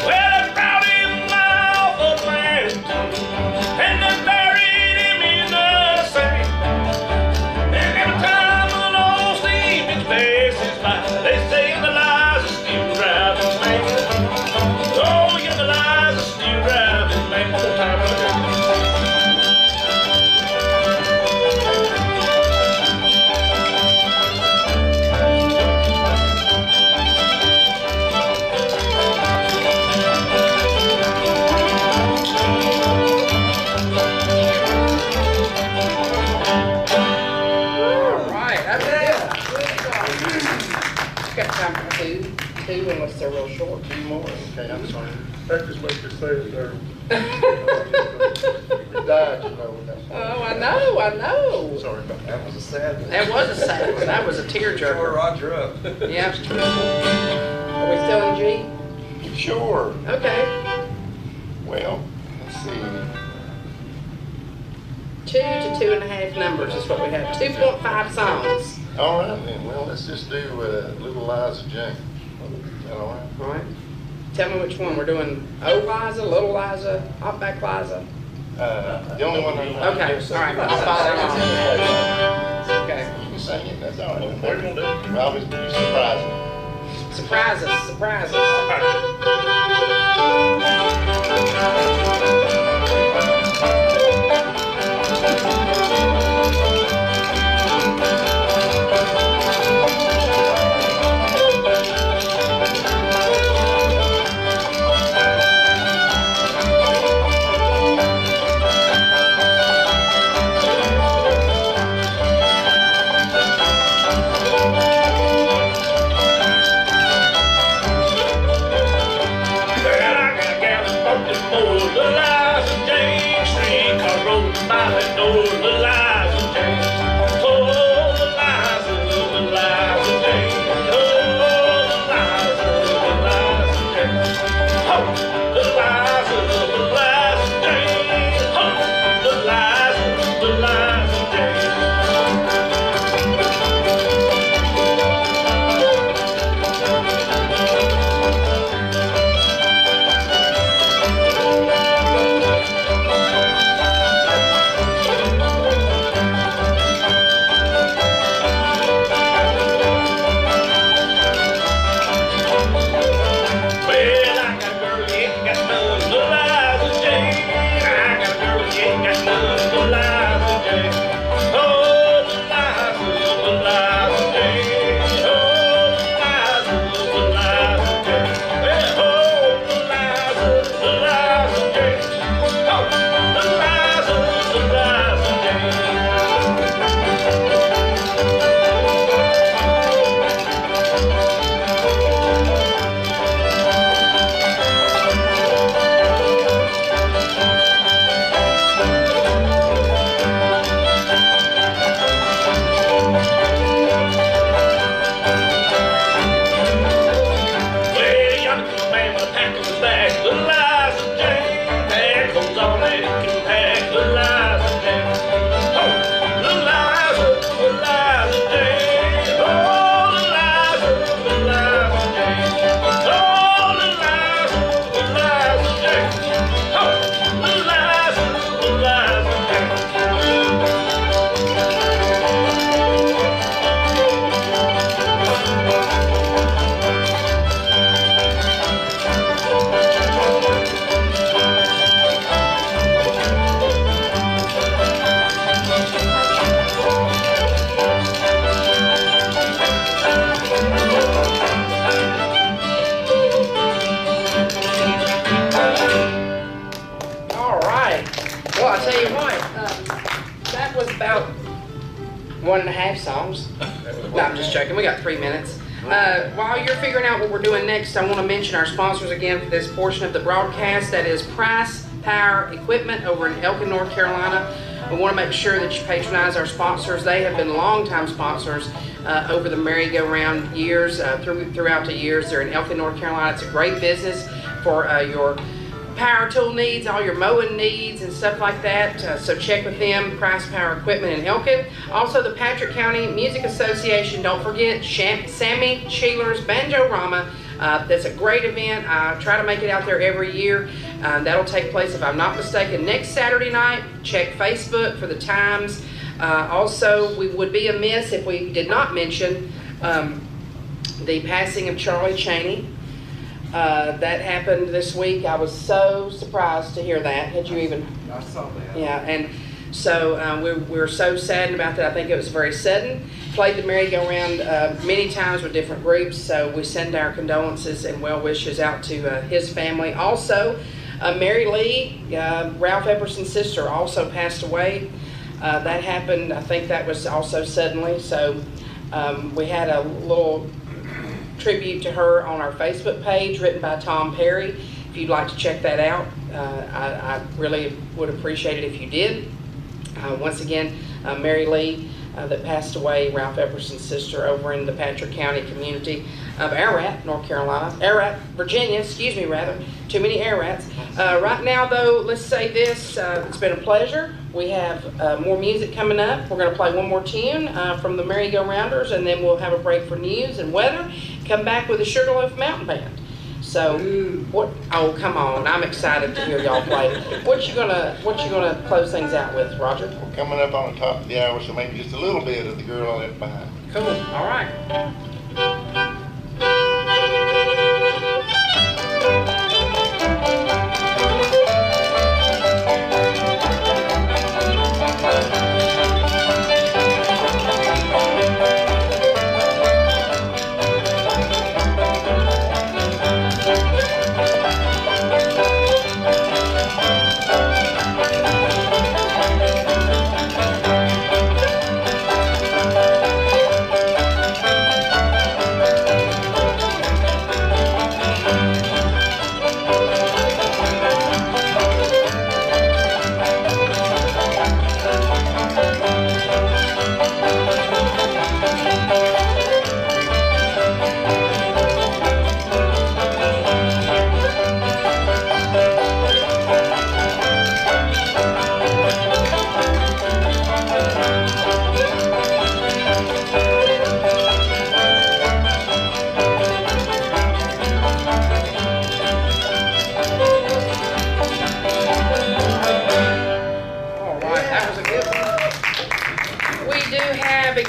Well, they brought him off Atlanta, and they buried him in the sand. And every time an old steam bitch passes by, they say the lies are still driving man. Oh, yeah, the lies are still driving man. One more time, All right. That's good. Got time for two, unless they're real short. Two more, okay, I'm sorry. That just makes me say it there. You died, you know. Oh, I know. Sorry about that. That was a sad one. That was a sad one. That was a Tore tearjerker. Roger up. Yeah. Are we still in G? Sure. Okay. Well, let's see. 2 to 2.5 numbers is what we have. 2.5 songs. All right then. Well, let's just do Little Liza Jane. Is that all right? All right. Tell me which one. We're doing old Liza, little Liza, hotback Liza. The only one I know. Okay. All right. I'll follow along. Okay. You can sing it. That's all right. What are you gonna do? Rob, you surprise me. Surprise us. Surprise us. about 1.5 songs. No, I'm just joking. We got 3 minutes. While you're figuring out what we're doing next, I want to mention our sponsors again for this portion of the broadcast. That is Price Power Equipment over in Elkin, North Carolina. We want to make sure that you patronize our sponsors. They have been longtime sponsors over the merry-go-round years, throughout the years. They're in Elkin, North Carolina. It's a great business for your power tool needs, all your mowing needs and stuff like that. So check with them, Price Power Equipment in Elkin. Also the Patrick County Music Association. Don't forget Sammy Sheeler's Banjo-Rama. That's a great event. I try to make it out there every year. That'll take place, if I'm not mistaken, next Saturday night. Check Facebook for the times. Also, we would be amiss if we did not mention the passing of Charlie Chaney. That happened this week. I was so surprised to hear that. Had you even? I saw that. Yeah, and so we're so saddened about that. I think it was very sudden. Played the merry-go-round many times with different groups, so we send our condolences and well wishes out to his family. Also, Mary Lee, Ralph Epperson's sister, also passed away. That happened, I think that was also suddenly, so we had a little tribute to her on our Facebook page written by Tom Perry. If you'd like to check that out, I really would appreciate it if you did. Once again, Mary Lee, that passed away, Ralph Epperson's sister, over in the Patrick County community of Ararat, North Carolina. Ararat, Virginia, excuse me, rather. Too many Arats. Right now, though, let's say this. It's been a pleasure. We have more music coming up. We're going to play one more tune from the Merry-Go-Rounders, and then we'll have a break for news and weather. Come back with the Sugarloaf Mountain Band. So, what? Oh, come on! I'm excited to hear y'all play. What you gonna close things out with, Roger? We're coming up on the top of the hour, so maybe just a little bit of The Girl I Left Behind. Cool. All right.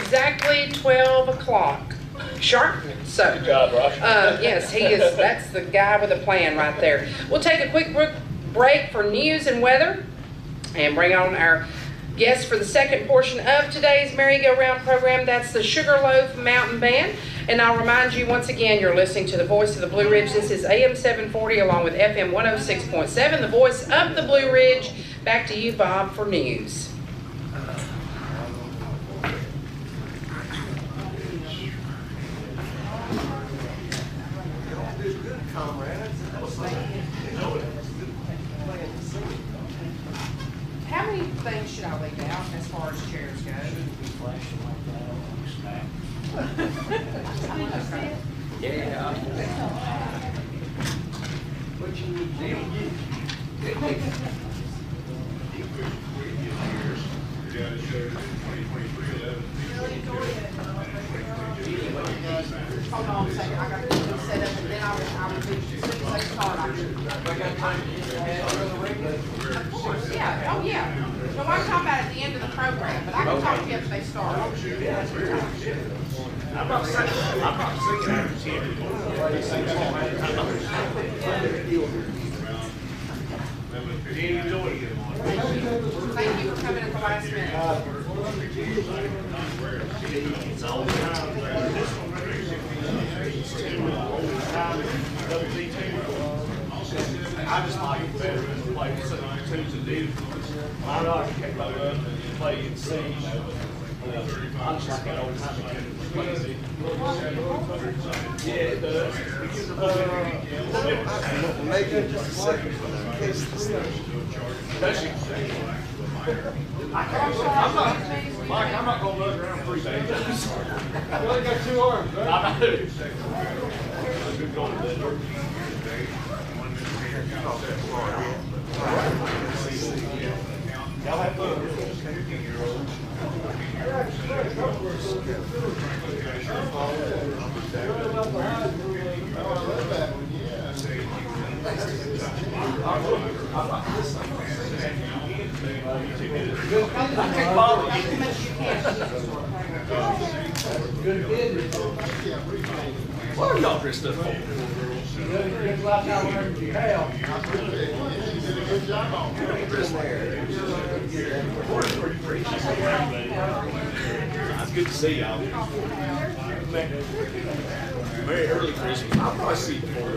exactly 12 o'clock. Sharp. So, Good job, Ross. yes, he is. That's the guy with a plan right there. We'll take a quick break for news and weather and bring on our guests for the second portion of today's merry-go-round program. That's the Sugarloaf Mountain Band. And I'll remind you once again, you're listening to the Voice of the Blue Ridge. This is AM 740 along with FM 106.7, the Voice of the Blue Ridge. Back to you, Bob, for news. How many things should I leave out as far as chairs go? Yeah. What you need to Hold on a second, I got to get this set up and then I will do, as soon as they start, I'll do. Of course, yeah, oh yeah. No, I'm talking about at the end of the program, but I can talk to you if they start. I'm not singing after 10. Thank you for coming at the last minute. I just like it better than play twos and dudes. My daughter can go up and play and sing. I just like that old time music. Yeah, it does. Make it just a second in case the station. I'm not going to look around 3 days. You only got 2 arms, right? I know. Good going to that. Y'all have fun. What are y'all dressed up for? It's good to see y'all. Very early Christmas. I'll probably see you before.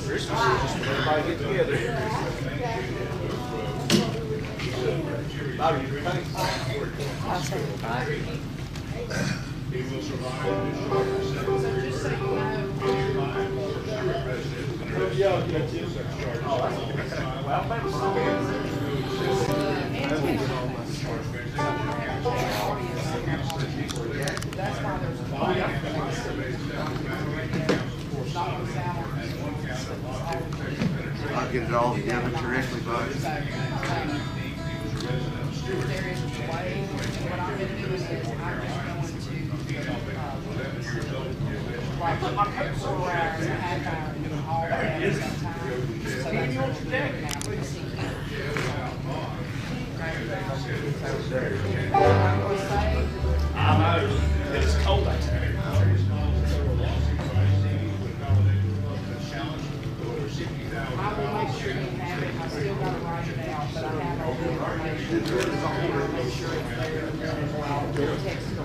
Christmas is just when everybody get together. Bobby, thanks. So just so you that's why there's a lot I'll get it all together correctly, Bob. there is a way, what I'm going to do is I'm just going to like put my coat so around and a half hour and all that at the same time. So that's what you're doing now. We're going to see. I know. It's cold out there. I will make sure you have it. I still got to write it out, but I have all the information. I'll make sure it's there. I'll text her.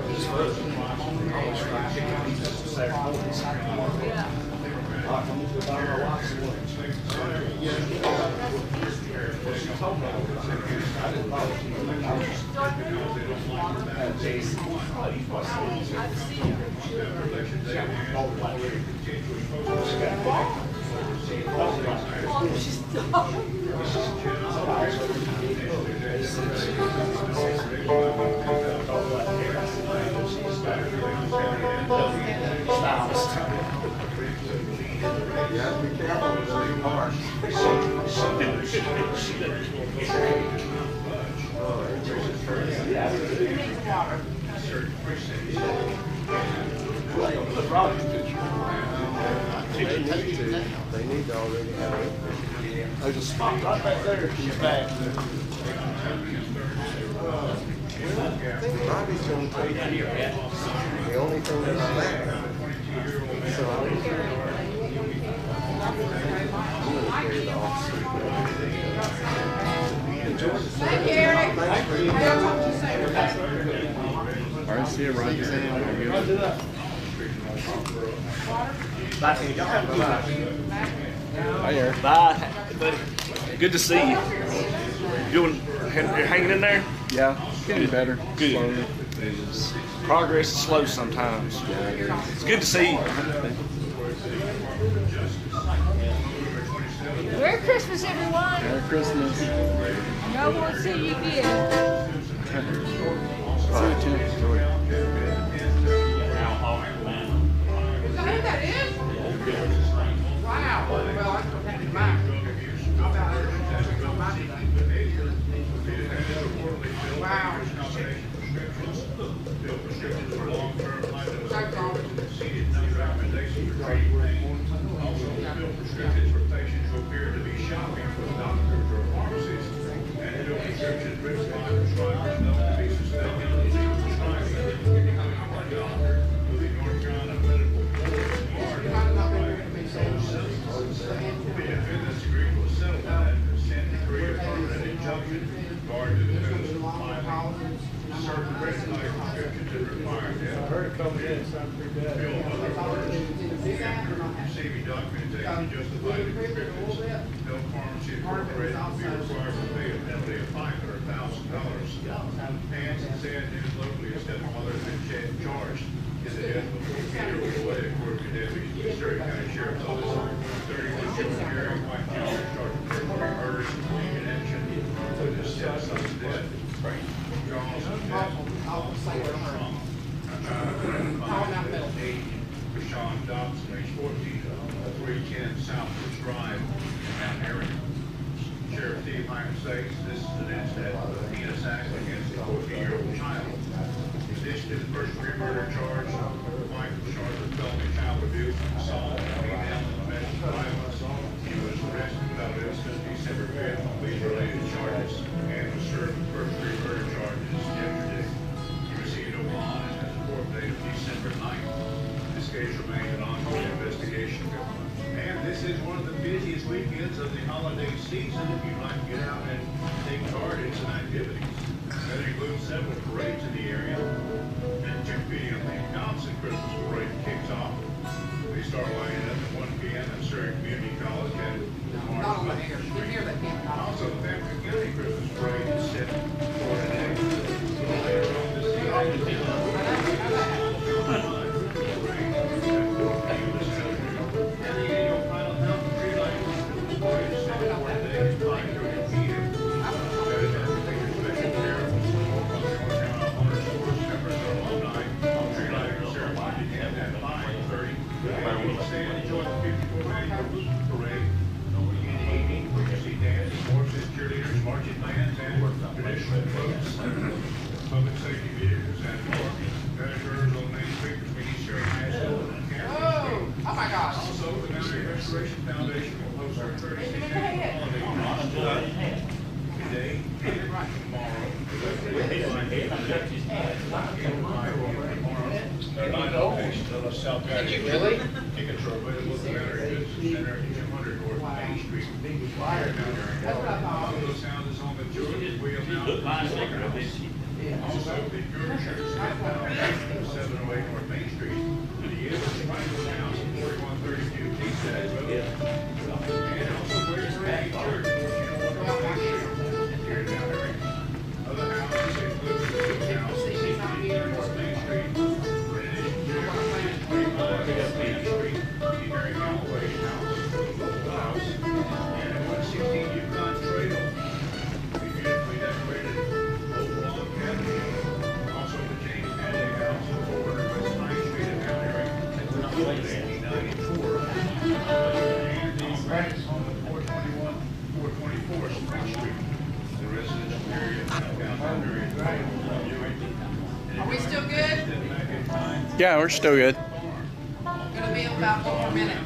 You have to be careful with those marks. They need to already have it. There's a spot right back there in your back. I think Bobby's going to take the only thing that I lack. So I'm going to carry it off. Thank you, Eric. Hey, I'll talk to you soon. All right, see you, Ron. Bye. Y'all have a good night. Hi, Eric. Bye. Buddy. Good to see you. You're hanging in there? Yeah, getting better. Good. Slowly. Progress is slow sometimes. Yeah, it is. It's good to see you. Merry Christmas, everyone. Merry Christmas. No one see you again. See you, Tim. Is that who that is? Wow. Well, that's what happened to mine. How about it? Wow. Prescriptions for patients who appear to be shopping for doctors or pharmacies, and no prescriptions written by prescribers known to be suspected of illegal prescribing, including one doctor who the North Carolina Medical Board the defendants agreed to a settlement and consent decree a permanent injunction regarding the defendants filing certain recognized prescriptions and requiring them. I heard it coming in, it sounded pretty bad. Fill other orders receiving documentation justifying the prescriptions. No pharmacy incorporated will be required to pay a penalty of $500,000. And said news locally as stepmother has been charged in the death before Peter was away, according to deputies. Surrey County Sheriff's Office, 31-year-old Jerry White Jr. charged with first-degree murder in connection with his stepson's death. Charles was dead. Sean Dobson, age 14, 310 Southwoods Drive in Mount Airy. Sheriff Steve Hyman states this is an incident of a heinous act against a 14-year-old child. In addition to the first-degree murder charge, Mike was charged with felony child abuse, assault, female, and domestic violence. He was arrested without evidence December 5th on these related charges and was served with first-degree murder charges yesterday. He received a bond and has a court date of December 9th. This case remains an ongoing investigation. And this is one of the busiest weekends of the holiday season if you'd like to get out and take part in some activities. That includes several parades in the area. At 2 p.m., the Thompson Christmas Parade kicks off. They start lining up at 1 p.m. at Surrey Community College and Not over here. We're here that can't talk. also, the Panther County Christmas Parade is set for today. Later on this evening, public safety vehicles and more. Measures on Main Street between East Surrey High School and Campbell Street. Oh my gosh. Also, the Mountain Restoration Foundation will host our 36th annual holiday today and tomorrow. There are 9 locations of the South Valley. Tickets are available at the Mount Airy Business Center at 200 North Main Street. All those houses on the Georgia Wheel Mountain. Also, the Gershers at 708 North Main Street. The Evers Michael's House at 4132 T-Sag Road. And also Where's Randy Church, North Main Street, here in Mount Airy. Other houses include the Field House at 16 North Main Street. In addition to 25 North Main Street, the Mary Galloway House, the house, and at 116 Yukon Trail. The beautifully decorated Old Log Cabin. Also the James Hadley House at 400 West Main Street in Mount Airy. 1894. Yeah, we're still good. Gonna be about 1 more minute.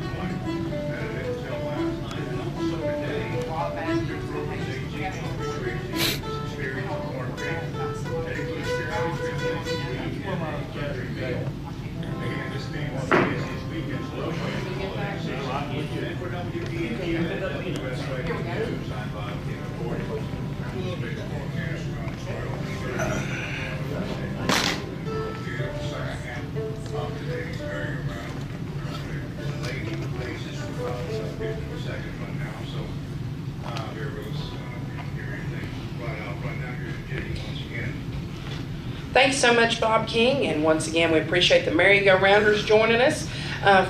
Thanks so much, Bob King, and once again, we appreciate the merry-go-rounders joining us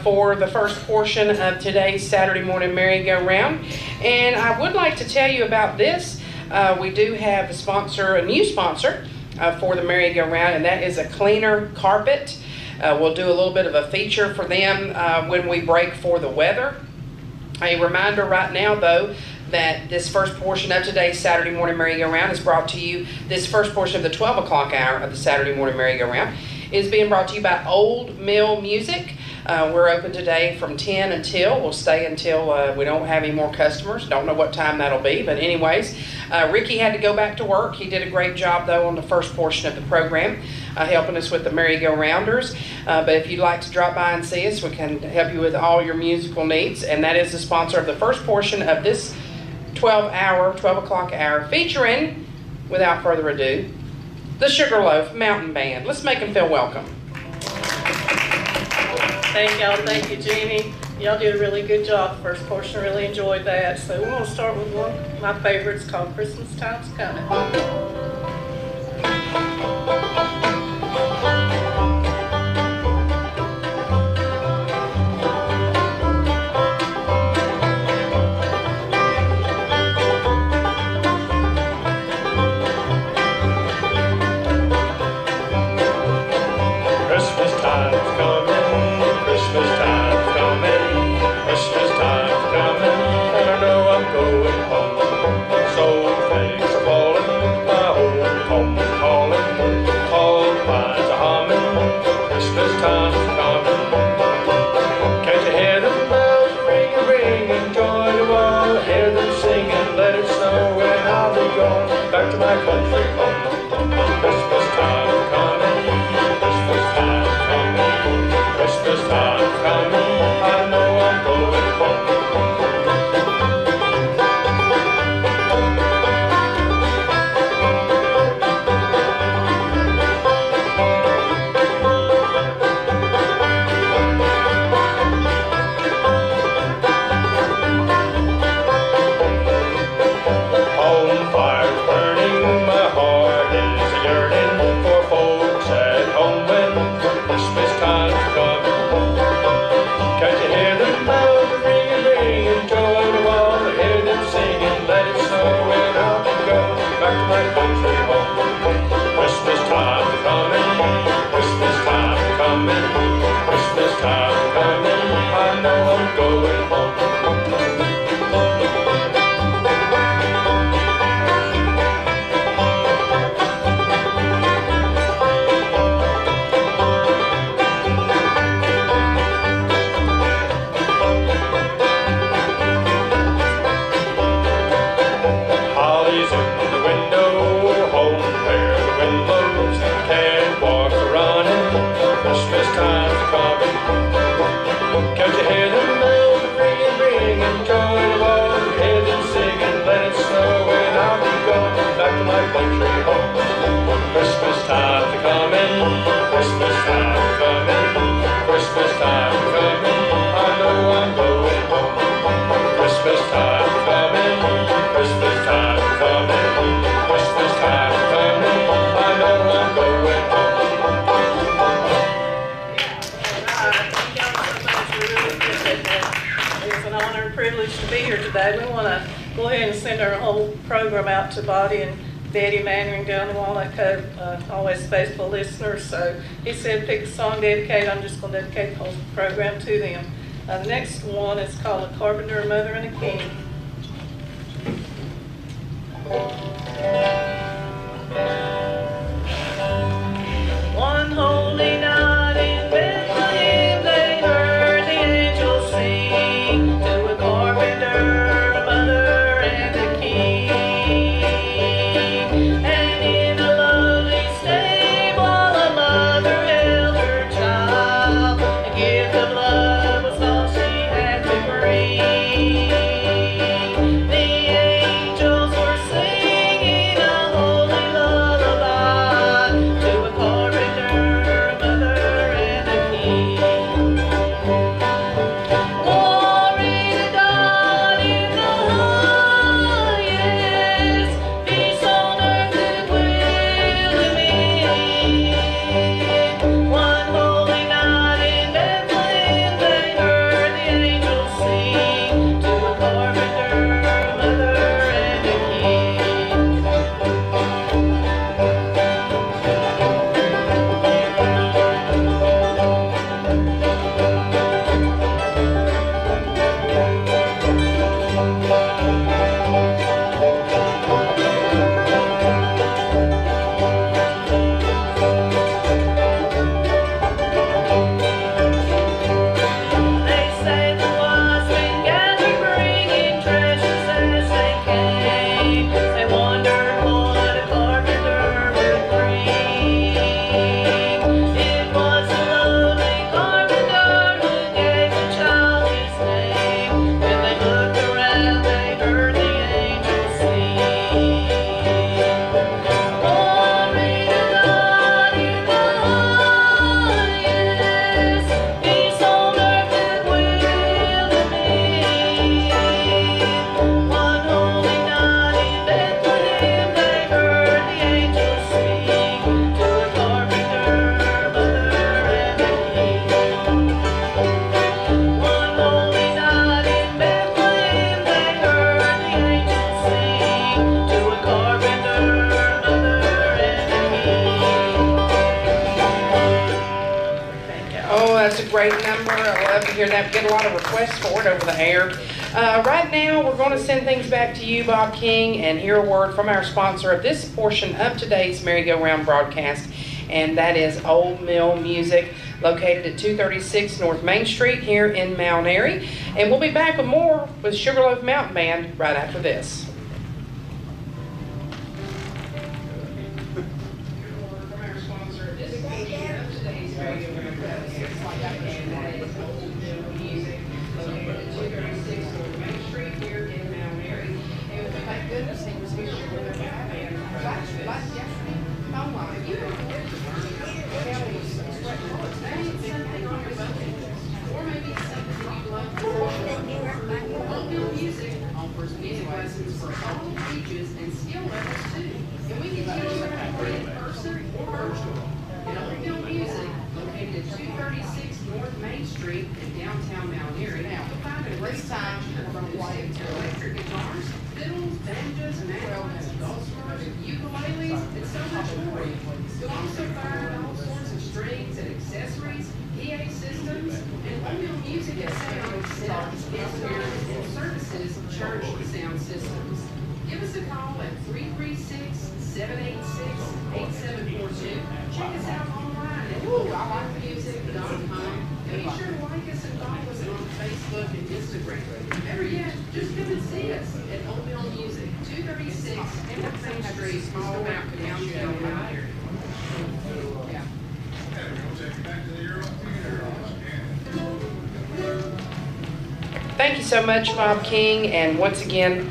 for the first portion of today's Saturday morning merry-go-round. And I would like to tell you about this. We do have a new sponsor for the merry-go-round, and that is a cleaner carpet. We'll do a little bit of a feature for them when we break for the weather. A reminder right now, though, that this first portion of today's Saturday morning merry-go-round is brought to you, this first portion of the 12 o'clock hour of the Saturday morning merry-go-round is being brought to you by Old Mill Music. We're open today from 10 until, we'll stay until we don't have any more customers. Don't know what time that'll be, but anyways, Ricky had to go back to work. He did a great job, though, on the first portion of the program, helping us with the merry-go-rounders. But if you'd like to drop by and see us, we can help you with all your musical needs, and that is the sponsor of the first portion of this 12 o'clock hour, featuring, without further ado, the Sugarloaf Mountain Band. Let's make them feel welcome. Thank y'all. Thank you, Jeannie. Y'all did a really good job. The first portion, I really enjoyed that. So we're going to start with one of my favorites called Christmas Time's Coming. Back to my country home. Christmas time coming, Christmas time coming, Christmas time coming, I know I'm going home. Home fires burning, my heart is yearning for folks at home when Christmas time's coming. Can't you hear them bells ringing, ringing, joy to all, hear them singing, let it snow and I'll be going back to my country home. Christmas time coming, Christmas time coming, Christmas time coming, I know I'm going home. Holly's in the window, home where the wind blows, catwalks are running, Christmas time's coming. Can't you hear them bells ringing, ringing, joy to all, hear them singing, let it snow and I'll be going back to my country home. Christmas time's coming, Christmas time's coming, Christmas time's coming, I know I'm going home. Christmas time's coming, Christmas time's coming, Christmas time's coming, I know I'm going home. Thank y'all so much. We really appreciate that. It's an honor and privilege to be here today. We want to go ahead and send our whole program out to Buddy and Betty Mannering down in Walnut Cove, always faithful listeners. So he said pick a song dedicated. I'm just going to dedicate the whole program to them. The next one is called A Carpenter, a Mother, and a King. One holy night in great number. I love to hear that. We get a lot of requests for it over the air. Right now, we're going to send things back to you, Bob King, and hear a word from our sponsor of this portion of today's merry-go-round broadcast, and that is Old Mill Music, located at 236 North Main Street here in Mount Airy. And we'll be back with more with Sugarloaf Mountain Band right after this. Music lessons for all ages and skill levels too. And we can teach you in person or virtual. And Old Mill Music, located at 236 North Main Street in downtown Mount Airy. Now, you'll find a great selection from music to electric guitars, fiddles, banjos, mandolins, dulcimers, ukuleles, and so much more. You'll also find all sorts of strings and accessories, PA systems, and Old Mill Music and Sound sells, installs, and services church sound systems. Give us a call at 336-786-8742. Check us out online at ILikeMusic.com. And be sure to like us and follow us on Facebook and Instagram. Better yet, just come and see us at Old Mill Music, 236 North Main Street, all about downtown Mount Airy. Yeah. Thank you so much, Bob King, and once again,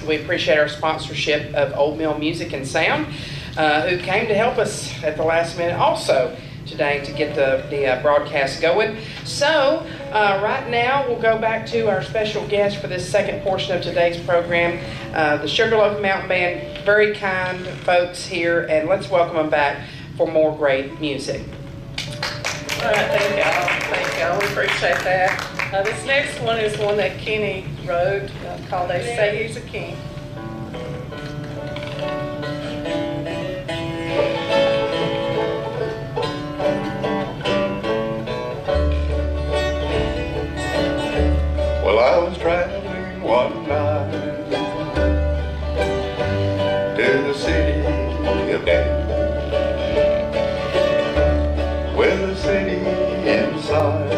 we appreciate our sponsorship of Old Mill Music and Sound, who came to help us at the last minute also today to get the broadcast going. So, right now, we'll go back to our special guest for this second portion of today's program, the Sugarloaf Mountain Band, very kind folks here, and let's welcome them back for more great music. All right, thank y'all. Thank y'all. We appreciate that. This next one is one that Kenny wrote called They Say He's a King. Well, I was traveling one night to the city of Dallas, with the city inside.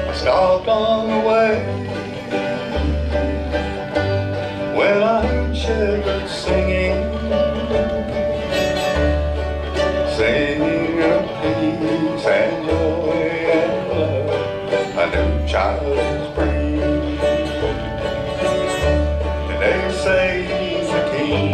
I stopped on the way when I heard shepherds singing of peace and joy and love. A new child is free, and they say he's a king.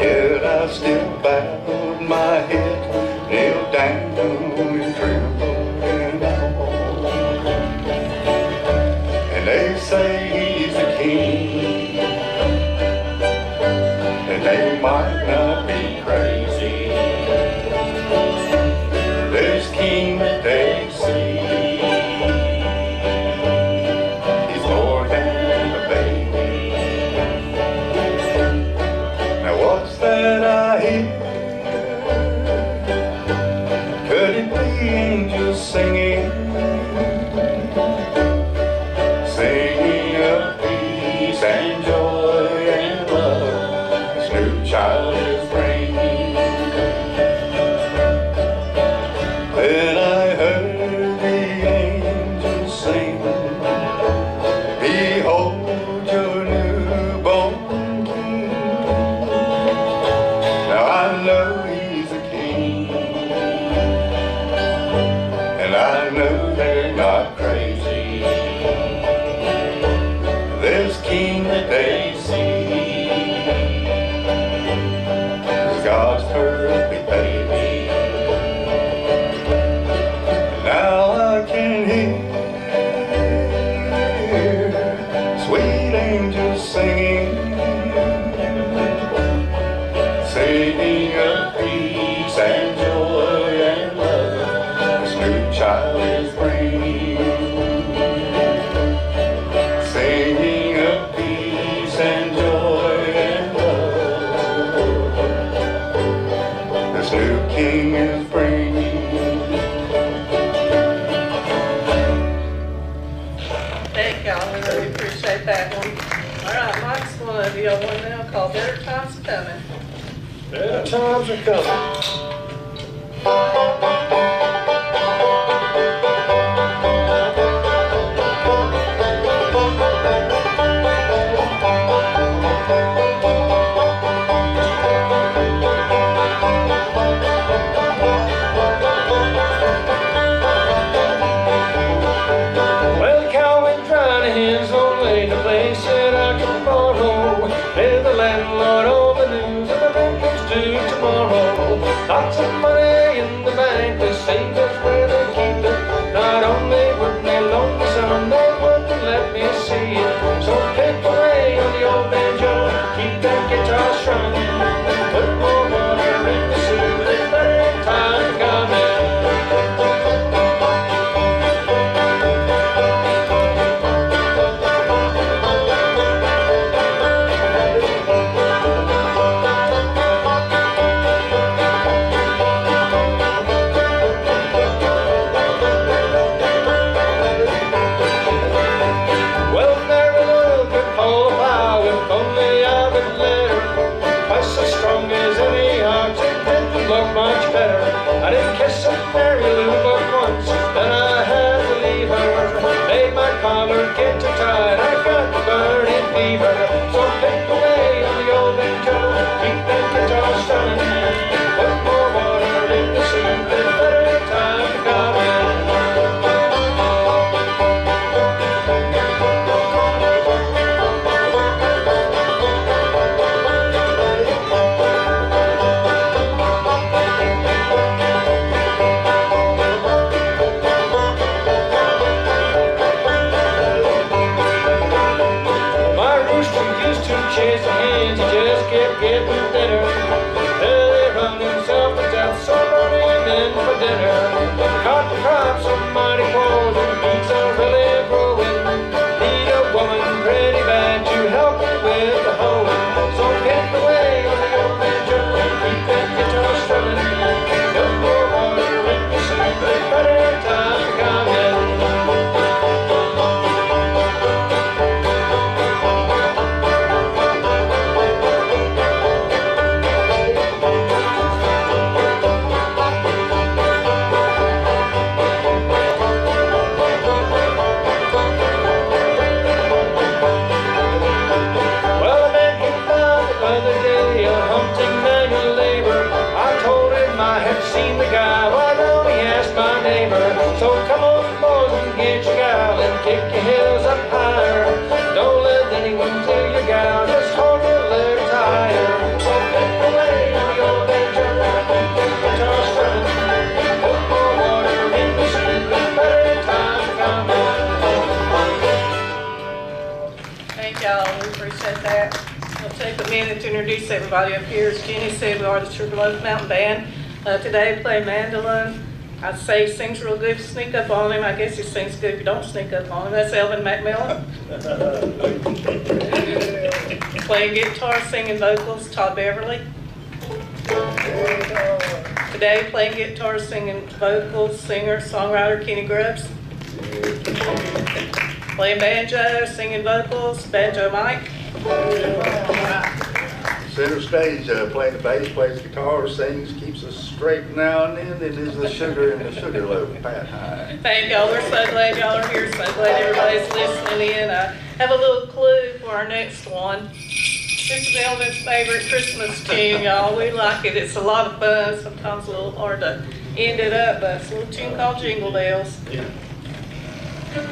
Yet I still bowed my head, knelt down and trembled and all. And they say he's a king, and they might not be crazy. This king that they see, he's more than a baby. Now what's that I hear? Could it be angels singing? not crazy. This king that they see is God's perfect baby. Now I can hear sweet angels singing, singing of peace and joy and love. This new child is bringing, singing of peace and joy and love. This new king is bringing. Thank y'all, we really appreciate that one. All right, Mike's going to do one now called Better Times Coming. Better times are coming. Well, cow went dry to his own way to place that I can borrow. Hey, the landlord, all the news of the rent comes due tomorrow. Lots of money in the bank, they say that's where they keep it. Not only would they loan me some, they wouldn't let me see it. So pick away on the old banjo, keep that guitar strumming. Put more water in the soup, it's better time coming. Well, Mary Lou could pull a plow if only I would let her. Twice as strong as any ox, it didn't look much better. I didn't kiss a Mary Lou but once, then I had to leave her. Made my collar get too tight, I got the burning fever. So pick away on the old banjo, keep that guitar strumming. Put more water in the soup, it's better time coming. My rooster used to chase the hens, he just kept getting thinner. They run himself to death, so run him in for dinner. Caught the crops are mighty poor, the beets are really growing. Need a woman pretty bad to help me with the hoeing. So pick away on the old banjo and keep that guitar strumming. Put more water in the soup, it's better time coming. Well, I met him down the other day, a hunting manual labor. I told him I had seen the guy, why don't he ask my neighbor? So come on boys and get your gal and kick your heels up higher. Don't let anyone tell your gal, just hold your little higher. So pick away on the old banjo, keep that guitar strumming. Put more water in the soup, it's better time coming. Thank y'all, we appreciate that. I'll take a minute to introduce everybody up here. As Jenny said, we are the Sugarloaf Mountain Band. Today we play mandolin. I'd say he sings real good if you sneak up on him. I guess he sings good if you don't sneak up on him. That's Elvin McMillan. Playing guitar, singing vocals, Todd Beverly. Today playing guitar, singing vocals, singer, songwriter, Kenny Grubbs. Playing banjo, singing vocals, Banjo Mike. Center stage, playing the bass, plays guitar, sings, keeps us straight now and then. It is the sugar in the Sugarloaf, Pat High. Thank y'all. We're so glad y'all are here. So glad everybody's listening in. I have a little clue for our next one. This is Elvin's favorite Christmas tune, y'all. We like it. It's a lot of fun. Sometimes a little hard to end it up, but it's a little tune called Jingle Bells. Yeah. Dashing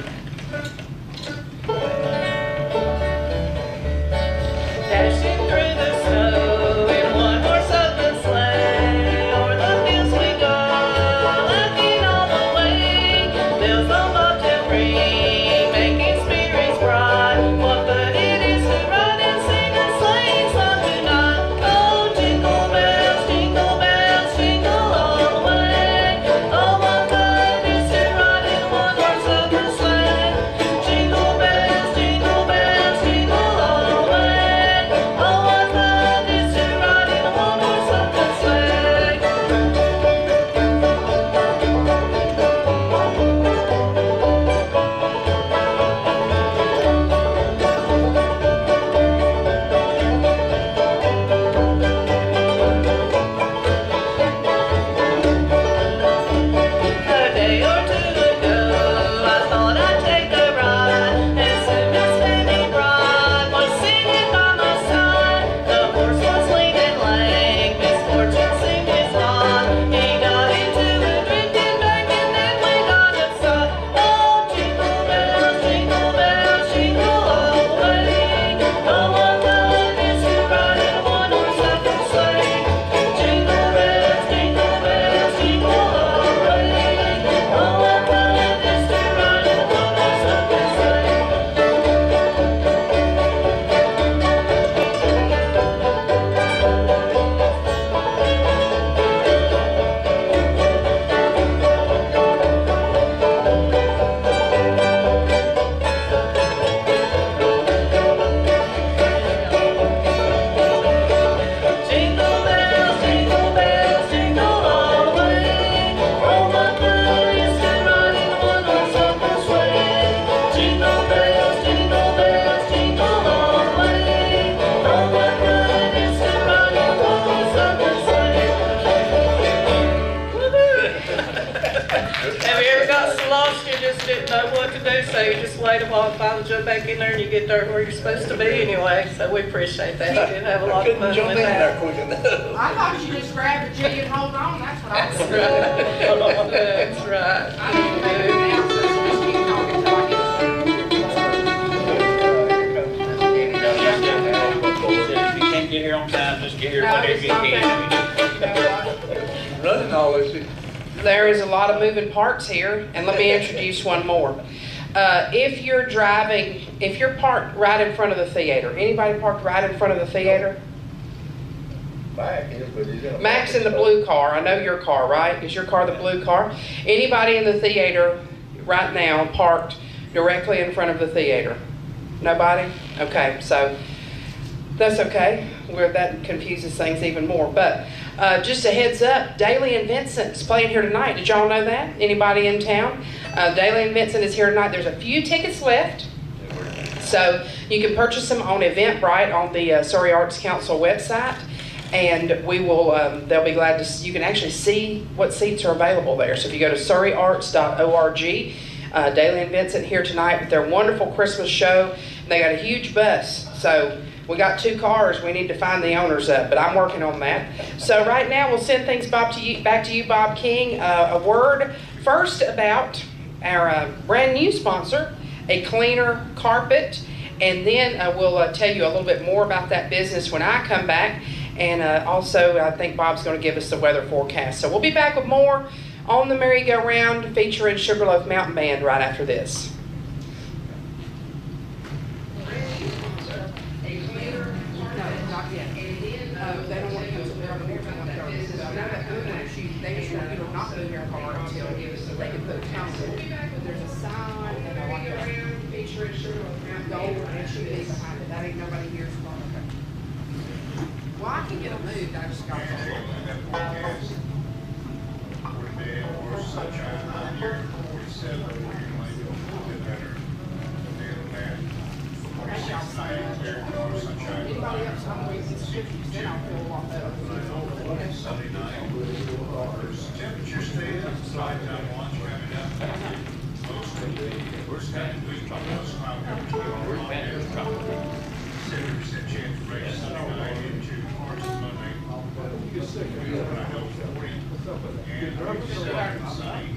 through the snow in one horse open sleigh, o'er the fields we go, laughing all the way. Bells on bobtail ring, making spirits bright. What fun it is to ride and sing a sleighing song tonight. Oh, jingle bells, jingle all the way. Oh, what fun it is to ride in one horse open sleigh. Jingle bells, jingle all the way. Oh, what fun it is to ride in a one-horse open sleigh. A day or two ago, I thought I'd take a ride, and soon as Penny Bride was singing by my side. The horse was lean and lame, misfortune seemed his lot. He got into a drifting bank, and then we got upside. Oh, jingle bells, jingle all the way. Oh, what fun it is to ride in a one-horse open sleigh. Jingle bells, jingle all the way. Oh, what fun it is to ride in a one-horse open sleigh. Jingle bells, jingle all the way. Oh, what fun it is to ride in a one-horse open sleigh. Jingle bells, jingle all the way. Oh, what fun it is to ride in a one-horse open sleigh. Have you ever got so lost you just didn't know what to do, so you just wait a while and finally jump back in there and you get there where you're supposed to be anyway, so we appreciate that. You did have a lot of fun with that. I thought you just grabbed a G and hold on, that's what I was doing. That's right. I didn't do it now, so just keep talking till I If you can't get here on time, just get here No, whenever it's you can. Running all this. There is a lot of moving parts here, and let me introduce one more. If you're driving, if you're parked right in front of the theater, anybody parked right in front of the theater? Max in the blue car, I know your car, right? Is your car the blue car? Anybody in the theater right now parked directly in front of the theater? Nobody? Okay, so that's okay. That confuses things even more. But just a heads up, Daly and Vincent's playing here tonight. Did y'all know that? Anybody in town? Daly and Vincent is here tonight. There's a few tickets left. So you can purchase them on Eventbrite on the Surrey Arts Council website. And we will, they'll be glad to, you can actually see what seats are available there. So if you go to surreyarts.org, Daly and Vincent here tonight with their wonderful Christmas show. And they got a huge bus. So we got 2 cars. We need to find the owners of, but I'm working on that. So right now we'll send things back to you, Bob King. A word first about our brand new sponsor, A Cleaner Carpet. And then we'll tell you a little bit more about that business when I come back. And also, I think Bob's going to give us the weather forecast. So we'll be back with more on the merry-go-round featuring Sugarloaf Mountain Band right after this. Not yet. They don't want to use it on the business. I know that they just want you to not move your car until they can put a council. But there's a sign and a like a featuring Sugarloaf Mountain Gold and should be behind it. That ain't nobody here's car. Well, I can get them moved, I just got anybody else I'm waiting to switch, then I'll feel a lot better. Temperature stays outside down lunch coming up. We're standing weak on those clouds. 70% chance of rain Sunday into parts of Monday. I know 40 and 37 sunny.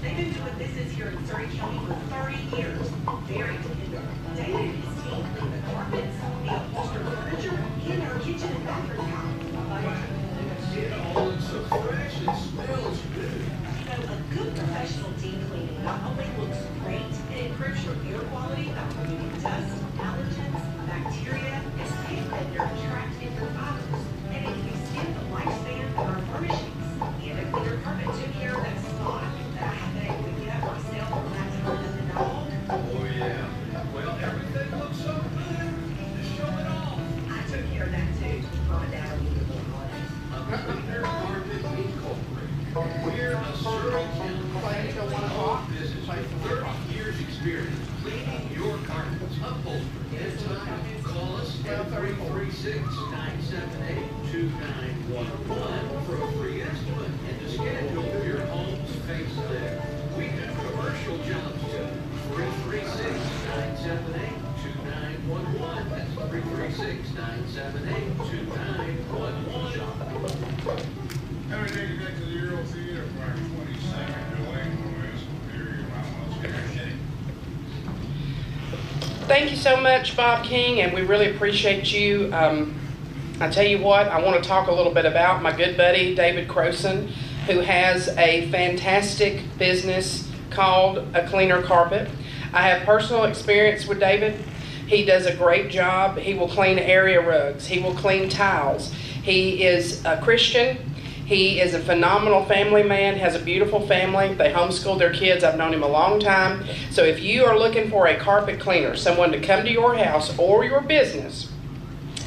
They've been doing business here in Surrey County for 30 years. Very dependable. David and his team clean the carpets, the upholstered furniture, and our kitchen and bathroom tile. Oh, it's so fresh, it smells good. You know, a good professional deep cleaning not only looks great, it improves your beer quality by removing dust, allergens, bacteria, and paint that are trapped in your fibers. And it can extend the lifespan of our furnishings. And a cleaner carpet took care of that spot that I had to pick up myself last time with the dog. Oh, yeah. Well, everything looks so good. Just show it off. I took care of that too. Mom and Dad are leaving for the holidays. Cleaner Carpet Incorporated. We're a Surrey County home business with 30 years experience cleaning your carpets, upholstery, and tile. Call us at 336-978-2911 for a free estimate and to schedule your home's facelift. We do commercial jobs too. 336-978-2911. That's 336-978-2911. How many days you got to the Euro Theater for our 22nd Delaney Memorial Period? Thank you so much, Bob King, and we really appreciate you. I tell you what, I want to talk a little bit about my good buddy, David Croson, who has a fantastic business called A Cleaner Carpet. I have personal experience with David. He does a great job. He will clean area rugs. He will clean tiles. He is a Christian. He is a phenomenal family man, has a beautiful family. They homeschool their kids. I've known him a long time. So if you are looking for a carpet cleaner, someone to come to your house or your business,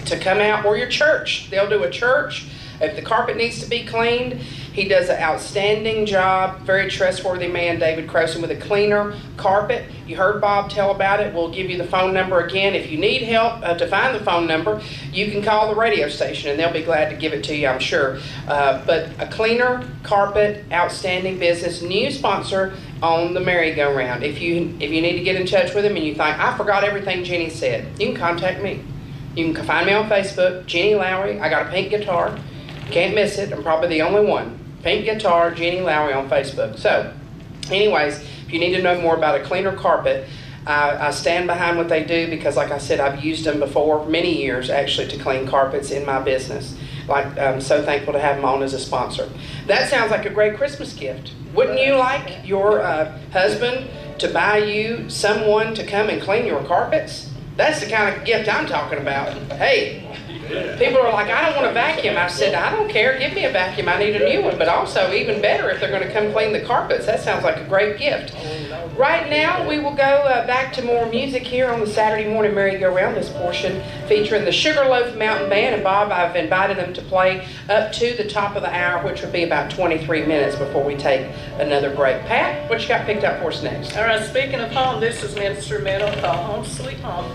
to come out, or your church, they'll do a church. If the carpet needs to be cleaned, he does an outstanding job. Very trustworthy man, David Croson, with A Cleaner Carpet. You heard Bob tell about it. We'll give you the phone number again. If you need help to find the phone number, you can call the radio station and they'll be glad to give it to you, I'm sure. But A Cleaner Carpet, outstanding business, new sponsor on the merry-go-round. If you need to get in touch with him and you think, I forgot everything Jenny said, you can contact me. You can find me on Facebook, Jenny Lowry. I got a pink guitar. Can't miss it. I'm probably the only one. Pink guitar, Jenny Lowry on Facebook. So, anyways, if you need to know more about A Cleaner Carpet, I stand behind what they do because, like I said, I've used them before, many years actually, to clean carpets in my business. I'm so thankful to have them on as a sponsor. That sounds like a great Christmas gift. Wouldn't you like your husband to buy you someone to come and clean your carpets? That's the kind of gift I'm talking about. Hey, people are like, I don't want a vacuum. I said, I don't care. Give me a vacuum. I need a new one. But also, even better, if they're going to come clean the carpets. That sounds like a great gift. Right now, we will go back to more music here on the Saturday morning merry-go-round. This portion featuring the Sugarloaf Mountain Band. And Bob, I've invited them to play up to the top of the hour, which would be about 23 minutes before we take another break. Pat, what you got picked up for us next? All right, speaking of home, this is an instrumental called Home Sweet Home.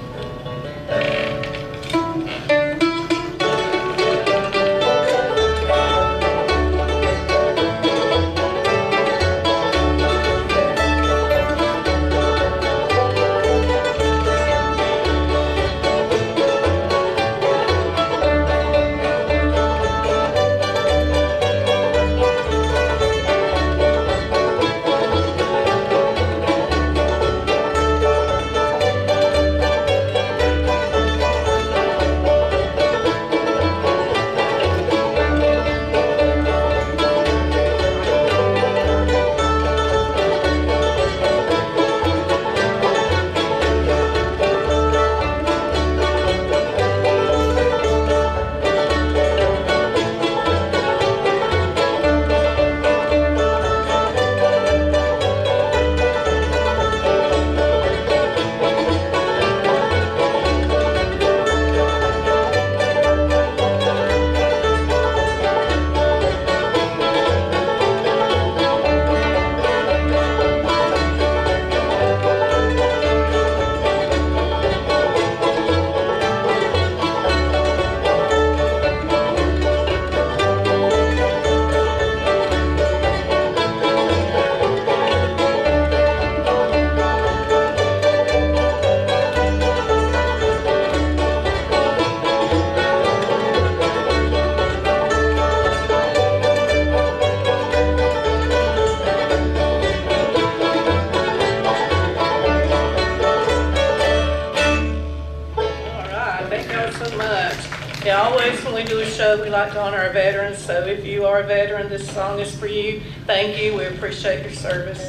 we do a show, we like to honor our veterans. So if you are a veteran, this song is for you. Thank you. We appreciate your service.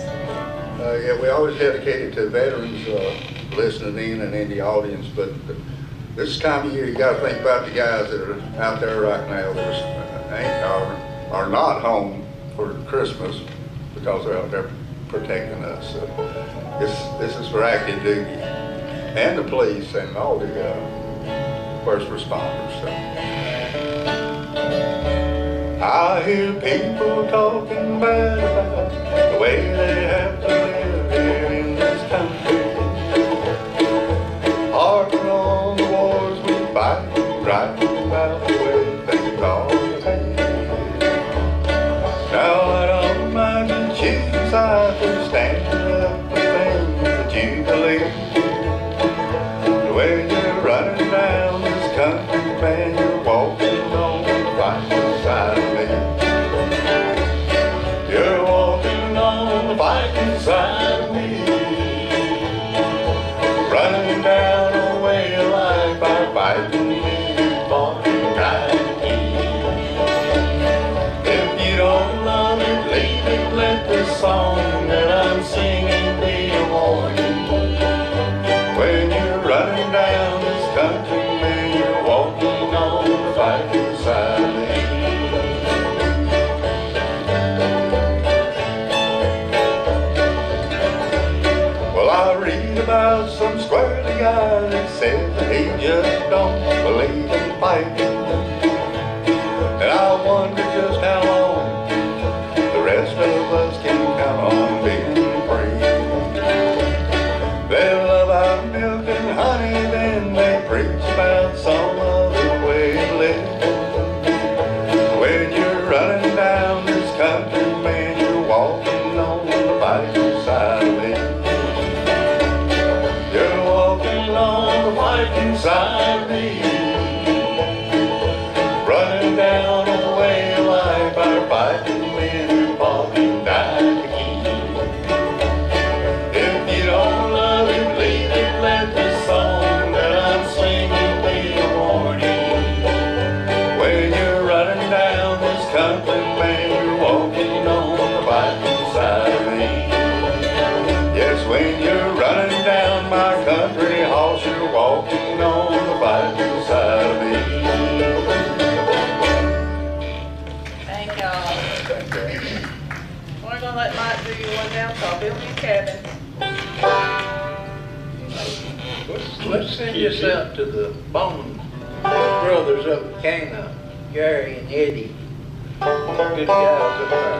Yeah, we always dedicate it to veterans listening in and in the audience, but this time of year you got to think about the guys that are out there right now that are not home for Christmas because they're out there protecting us. So this is for active duty and the police and all the first responders. So. I hear people talking bad about the way they have to live here in this country. Harking on the wars we fight, writing about the way things are today. Now I don't mind you choosing sides for standing up for things that you believe. The way you're running down this country, man, you're walking on the right side of me. You're walking on the fighting side of me. Running down a way of life by fighting me, born and died to keep. If you don't love it, leave it, let the song that I'm singing be a warning. When you're running down this country, man, you're walking on the fighting side of me. Well, I read about some squirrely guy that said that he just don't believe in fighting. And I wonder just how long the rest of us can count on being free. They love our milk and honey, then they preach about some other way of living. When you're running down this country, man, you're walking on the fighting side of me. You're walking on the fighting side of me. Running down a way of life, our fighting men who fought and died to keep. If you don't love it, leave it, let the song that I'm singing be a warning. When you're running down this country, man, you're walking on the fighting side of me. Yes, when you're running down my country horse, you're walking on the fighting side of me. Thank y'all. We're gonna let Mike do you one down called Build Your Cabin. Let's send this out to the Bone brothers up in Cana, Gary and Eddie. Good guys up there.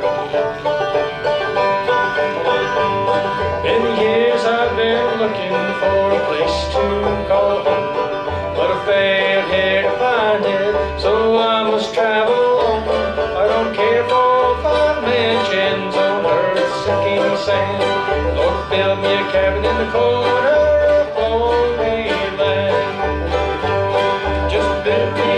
In years I've been looking for a place to call home, but I failed here to find it, so I must travel on. I don't care for 5 mansions on earth's sinking sand. Lord, build me a cabin in the corner of holy land. Just build me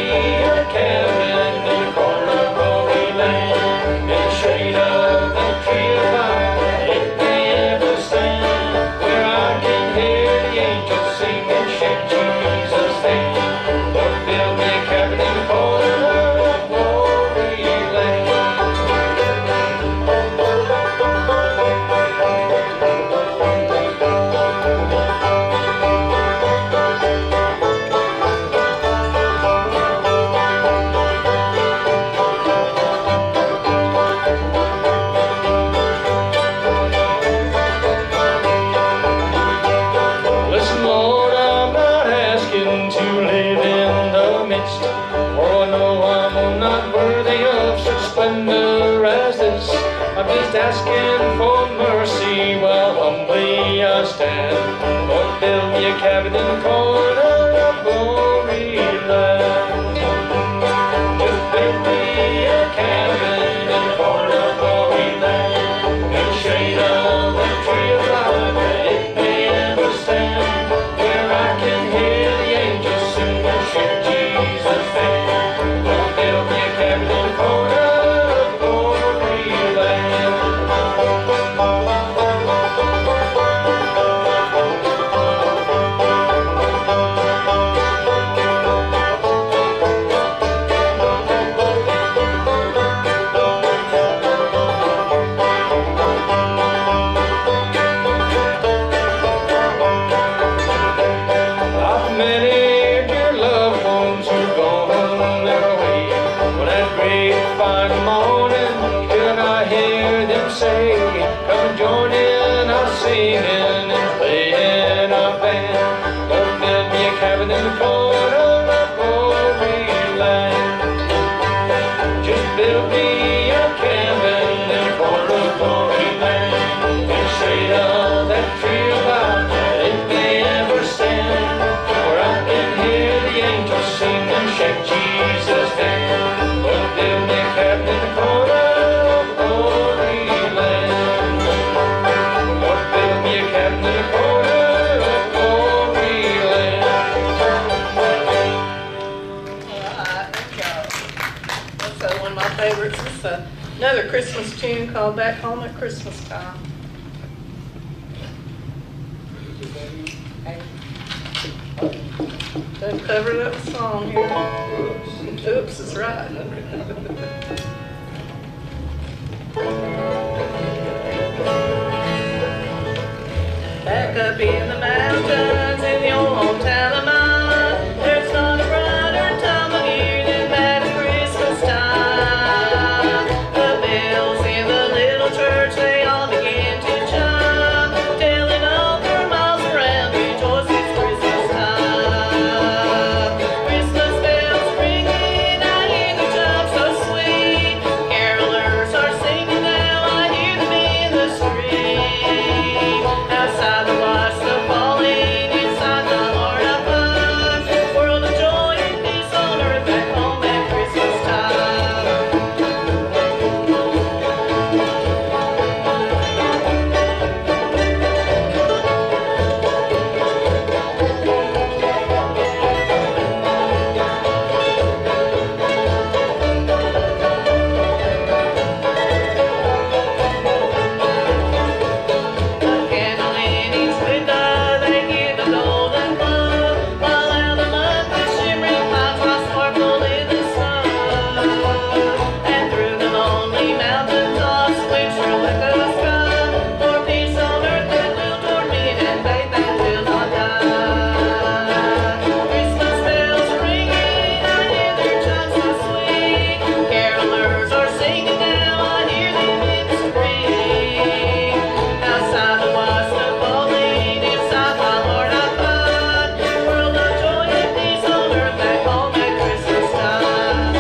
a cabin in the corner of holy land, in the shade of the tree of life. It may ever stand, where I can hear the angels sing and shake Jesus' hand. Lord, build me a cabin in the corner of holy land. Listen, Lord, I'm not asking to live in the midst, for I know I'm not worthy of such splendor as this. I'm just asking for mercy while humbly I stand. Lord, build me a cabin in the corner of glory land. Just build me a cabin in the corner of glory land, in the shade of the tree of life, that it may ever stand, where I can hear the angels sing and shake Jesus' name. Lord, build me a cabin in the corner of glory land. like morning, could I hear them say, come and join in our singing and playing our band. Oh, build me a cabin in the corner of glory land. Just build me a cabin in the corner of glory land. And shade of that tree about it may ever stand, where I can hear the angels sing and shake Jesus' hand. Oh, build me a cabin in the corner of glory land. Oh, build me a cabin in the corner of glory land. That's one of my favorites. It's another Christmas tune called Back Home at Christmas Time. Done covered up the song here. Oops, is right. Back up in the mountains in the old hometown of mine, there's not a brighter time of year than that at Christmas time. The bells in the little church, they all begin to chime, telling all for miles around, rejoice, it's Christmas time. Christmas bells ringing, I hear the chime so sweet. Carolers are singing now, I hear them in the street. Outside the white snow falling, inside the heart I find world of joy and peace on earth back home at Christmas time. A candle in each window, they give a golden glow, while out among the shimmering pines I sparkle in the sun. And through the lonely mountain tops, which thrill the sky, for peace on earth that will toward me and faith that will not die. Christmas bells are ringing, I hear their chimes so sweet. Carolers are singing now, I hear them in the street. Outside the white snow falling, inside my heart I find world of joy and peace on earth back home at Christmas time.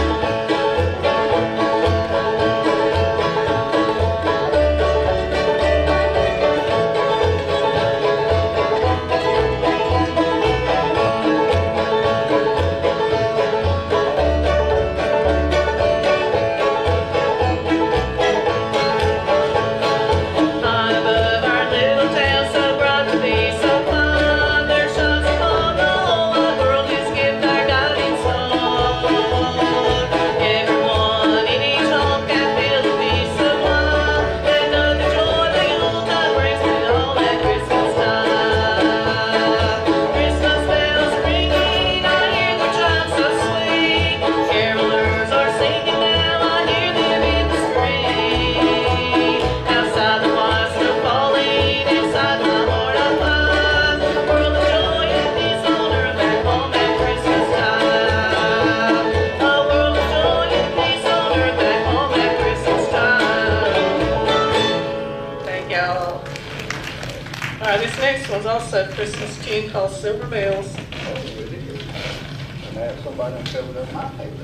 High above our little town, so bright to be so fine, there shines upon the whole wide world His gift, our guiding star. Everyone in each home can feel the peace sublime, and know the joy the old time brings me home at Christmas time. Christmas bells ringing, I hear their chimes so sweet. Carolers are singing now, I hear them in the street. Outside the white snow falling, inside my heart I find world of joy and peace on earth back home at Christmas time. A world of joy and peace on earth back home at Christmas time. Thank y'all. All right, this next one's also a Christmas tune called Silver Bells. And have somebody done covered up my paper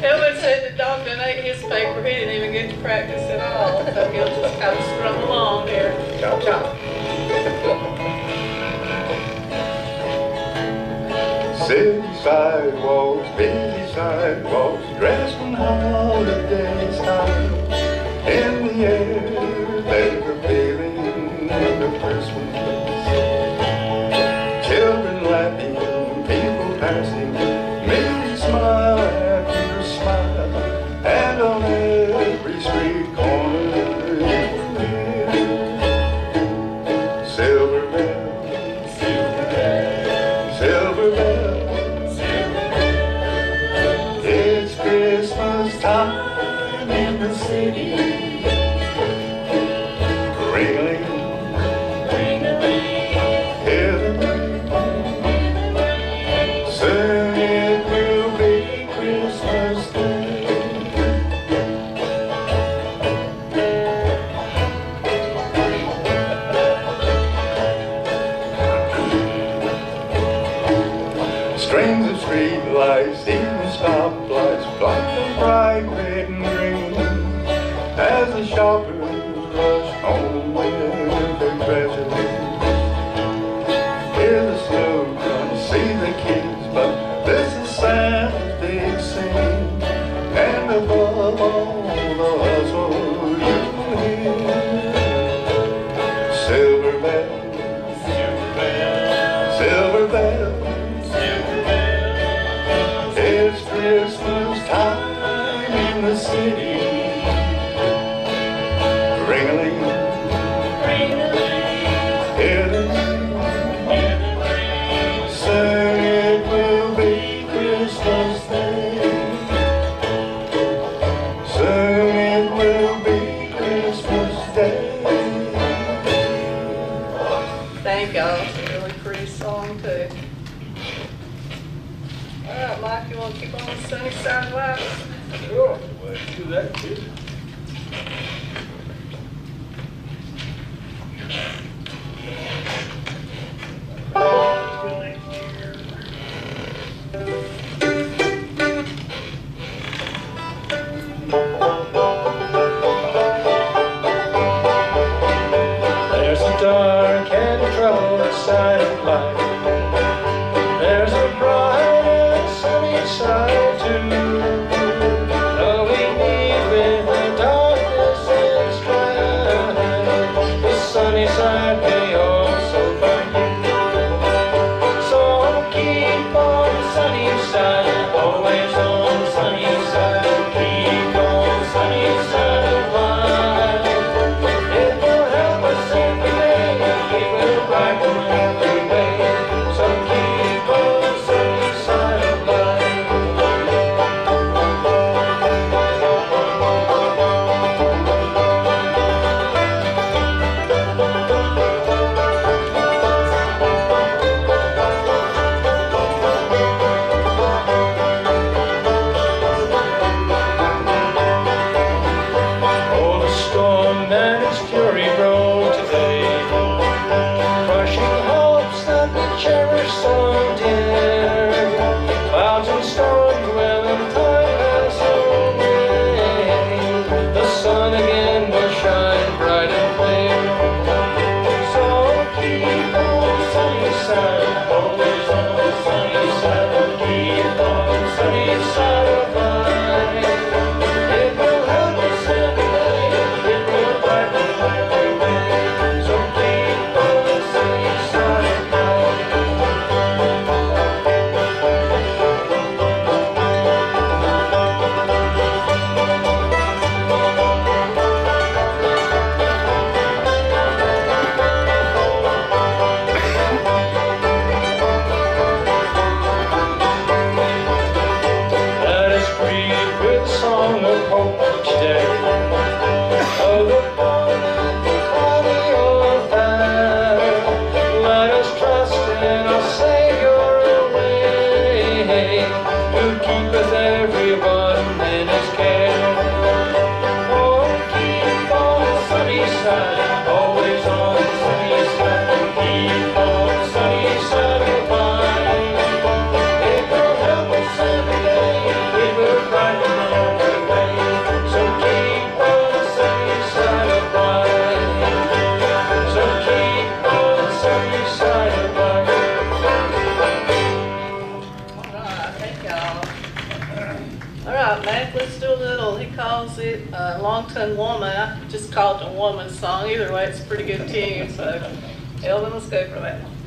Elvin said the dog done ate his paper. He didn't even get to practice at all, so he'll just kind of strum along here. Chop, chop. City sidewalks, busy sidewalks, dressed in holiday style. In the air, there's a feeling of Christmas. Children laughing, people passing, me smile after smile, and on every street corner you will hear silver bells, silver bells, silver bells. It's Christmas time Silver bells, silver bells, it's Christmas time in the city. Ring-a-ling, soon it will be Christmas Day. Soon it will be Christmas Day. Thank y'all. It's a really pretty song too. All right, Mike, you want to keep on the sunny side of life? Sure. Let's do that, kid. There's a dark and troubled side of life. There's a bright and sunny side too. Though we meet with the darkness and strife, the sunny side may also find you. So keep on the sunny side, always on the sunny side. Keep on the sunny side of life. It will help us every day. It will brighten every way. So keep on the sunny side of life. Oh, the storm and its fury broke today, crushing hopes that we cherish so dear. Clouds and storm dwelling time has away. The sun again will shine bright and clear. So keep on the sunny side, always on the sunny side. Keep on the sunny side of life. It will help us every day. It will brighten every way. So keep on the sunny side of life. Let us breathe with a song of hope each day. Of the dawn and the cloudy o'erfare. Let us trust in our Savior away, who keepeth everyone in his care. Oh, keep on the sunny side, always on the sunny side. Keep on the sunny side of life. It will help us every day. It will brighten every way. So keep on the sunny side of life. So keep on the sunny side of life. All right, thank y'all. All right, Mac, let's do a little, he calls it Long-Tongue Woman. I just called it a woman song. Either way, it's a pretty good tune. So, Elvin, let's go for that. Long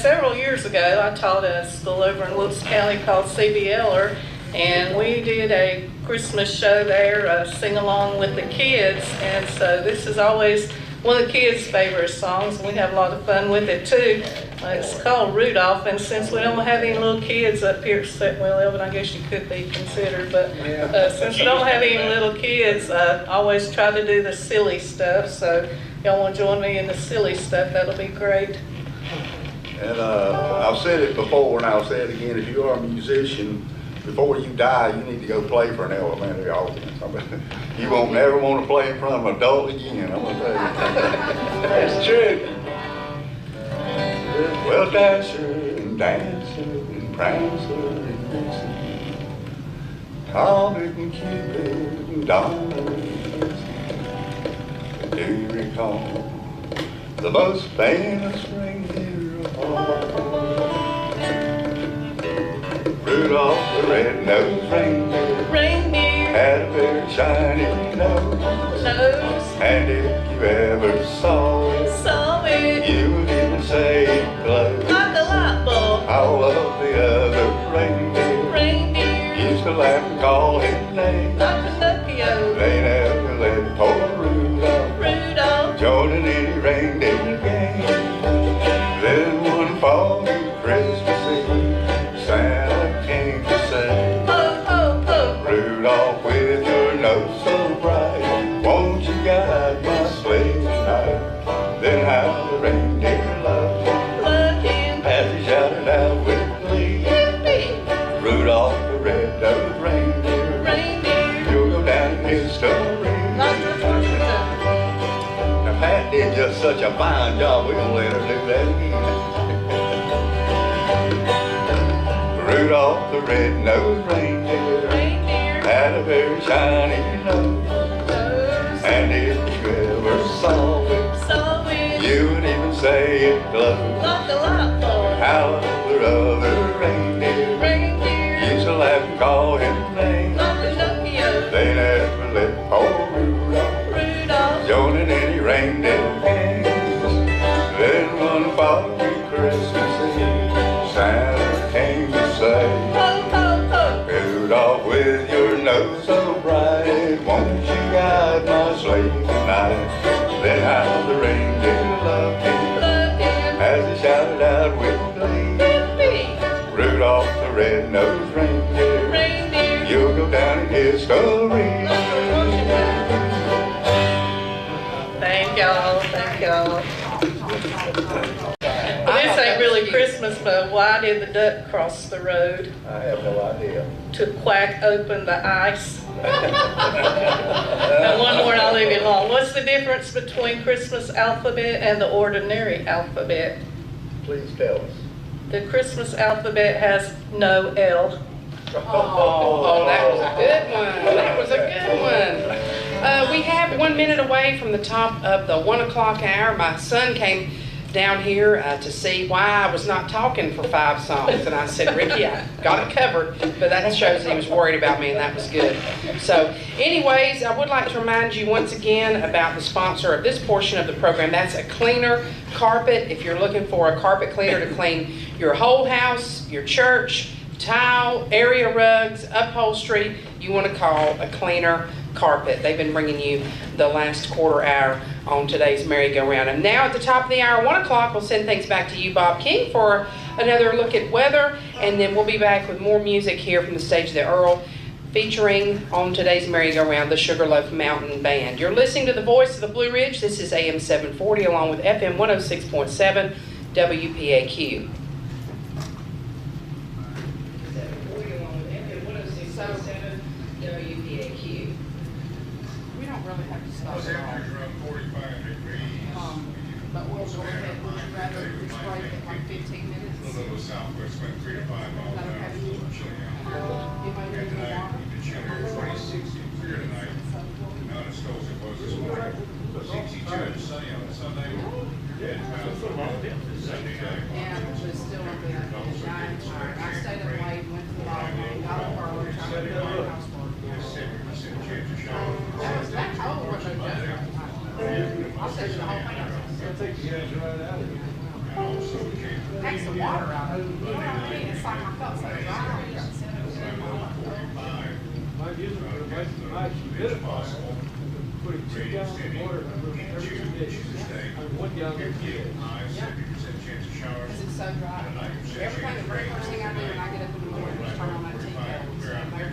several years ago, I taught at a school over in Wilkes County called CBLer, and we did a Christmas show there, sing along with the kids, and so this is always one of the kids' favorite songs, and we have a lot of fun with it too. It's called Rudolph, and since we don't have any little kids up here, except, well, Elvin, I guess you could be considered, but since we don't have any little kids, I always try to do the silly stuff, so if y'all want to join me in the silly stuff, that'll be great. And I've said it before, and I'll say it again, if you are a musician, before you die, you need to go play for an elementary audience. You won't never want to play in front of an adult again, I'm going to tell you. That's true. Well, Dasher and Dancer and Prancer and Vixen, Comet and Cupid and Donner, do you recall the most famous reindeer of all? Rudolph the red-nosed reindeer had a very shiny nose. And if you ever saw it, you would even say it glowed. Like a light bulb. All of the other reindeer used to laugh and call him names. Like Pinocchio. They never let poor Rudolph join in any reindeer game. Then one foggy Christmas Eve, Santa came to say, ho, ho, ho. Rudolph, with your nose so bright, won't you guide my sleigh tonight? Then how the reindeer loved him as he shouted out with glee, Yippee! Rudolph the red-nosed reindeer, you'll go down in history. Now Pat did just such a fine job, we're gonna let her do that again. Rudolph the red-nosed reindeer had a very shiny nose. And if you ever saw it, you would even say it glowed. Like a light bulb. How the other reindeer used to laugh and call him names. Like Pinocchio. They never let poor Rudolph join in any reindeer games. Then one foggy Christmas Eve, Santa came to say, ho, ho, ho. Rudolph, with your nose so bright, won't you guide my sleigh tonight? Then how the reindeer loved him as he shouted out with glee, Yippee! Rudolph the red-nosed reindeer, you'll go down in history. Thank y'all. This ain't really Christmas, but why did the duck cross the road? I have no idea. To quack open the ice. And one more and I'll leave you alone. What's the difference between Christmas alphabet and the ordinary alphabet? Please tell us. The Christmas alphabet has no L. Oh, that was a good one. That was a good one. We have 1 minute away from the top of the 1 o'clock hour. My son came down here to see why I was not talking for 5 songs. And I said, Ricky, I got it covered. But that shows he was worried about me, and that was good. So anyways, I would like to remind you once again about the sponsor of this portion of the program. That's a cleaner carpet. If you're looking for a carpet cleaner to clean your whole house, your church, tile, area rugs, upholstery, you want to call a cleaner carpet. They've been bringing you the last quarter hour on today's merry-go-round. And now at the top of the hour, 1 o'clock, we'll send things back to you, Bob King, for another look at weather, and then we'll be back with more music here from the stage of the Earl, featuring on today's merry-go-round the Sugarloaf Mountain Band. You're listening to the Voice of the Blue Ridge. This is AM 740 along with FM 106.7 WPAQ. WPAQ. We don't really have to stop at all. But we'll go ahead, would you rather this break at like 15 minutes? A little southwest, went 3 to 5 miles an hour. Anybody need any water? The chilly, 26 and clear tonight. Not as cold as it was this morning. 62 and sunny on Sunday. And Sunday night. And it's still a bit dying tired. I stayed up late, went to the ball game, got up early, tried to do my housework. That cold was a joke. I'll send you the whole thing. I'll take you guys right out of here. Takes the water out of it. You know what I mean? It's like I felt so dry. Putting 2 gallons of water in a room every 2 days. I mean, 1 gallon every 2 days. Because it's so dry. Everything, the very first thing I do when I get up in the morning is turn on that tea kettle and stand there.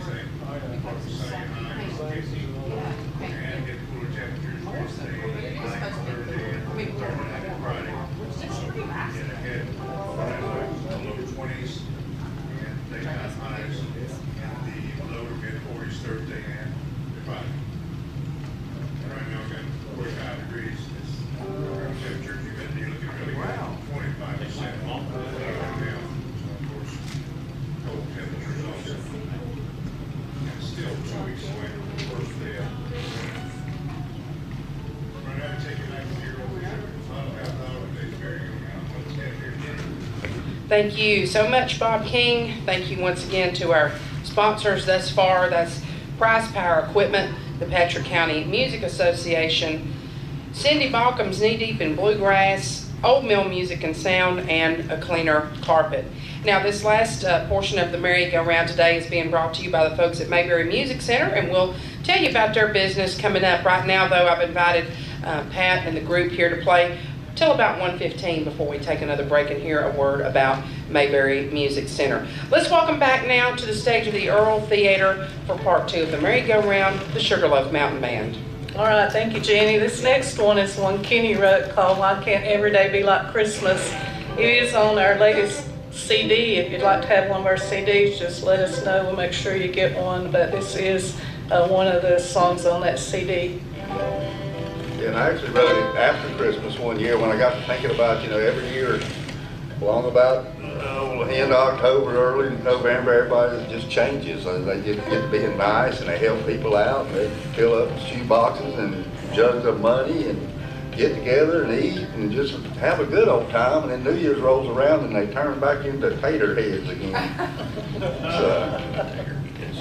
Because it's so pain. Yeah, pain. More so. But it is supposed to be, I mean, we're which is pretty nice. Low 20s, and daytime highs, and the lower mid 40s Thursday and Friday. And right now, we've got 45 degrees. It's temperature humidity looking really good. 25% off right now. So, of course, cold temperatures also. And still 2 weeks away from the first day of. Right now, take it back to your old Thank you so much, Bob King. Thank you once again to our sponsors thus far. That's Price Power Equipment, the Patrick County Music Association, Cindy Balcom's Knee Deep in Bluegrass, Old Mill Music and Sound, and A Cleaner Carpet. Now, this last portion of the merry-go-round today is being brought to you by the folks at Mayberry Music Center, and we'll tell you about their business coming up. Right now, though, I've invited Pat and the group here to play till about 1:15 before we take another break and hear a word about Mayberry Music Center. Let's welcome back now to the stage of the Earl Theater for part 2 of the merry-go-round, the Sugarloaf Mountain Band. All right, thank you, Jenny. This next one is one Kenny wrote called Why Can't Every Day Be Like Christmas? It is on our latest CD. If you'd like to have one of our CDs, just let us know. We'll make sure you get one, but this is one of the songs on that CD. And I actually wrote it after Christmas one year when I got to thinking about, every year along about end of October, early November, everybody just changes. They get to being nice and they help people out and they fill up shoe boxes and jugs of money and get together and eat and just have a good old time. And then New Year's rolls around and they turn back into tater heads again. So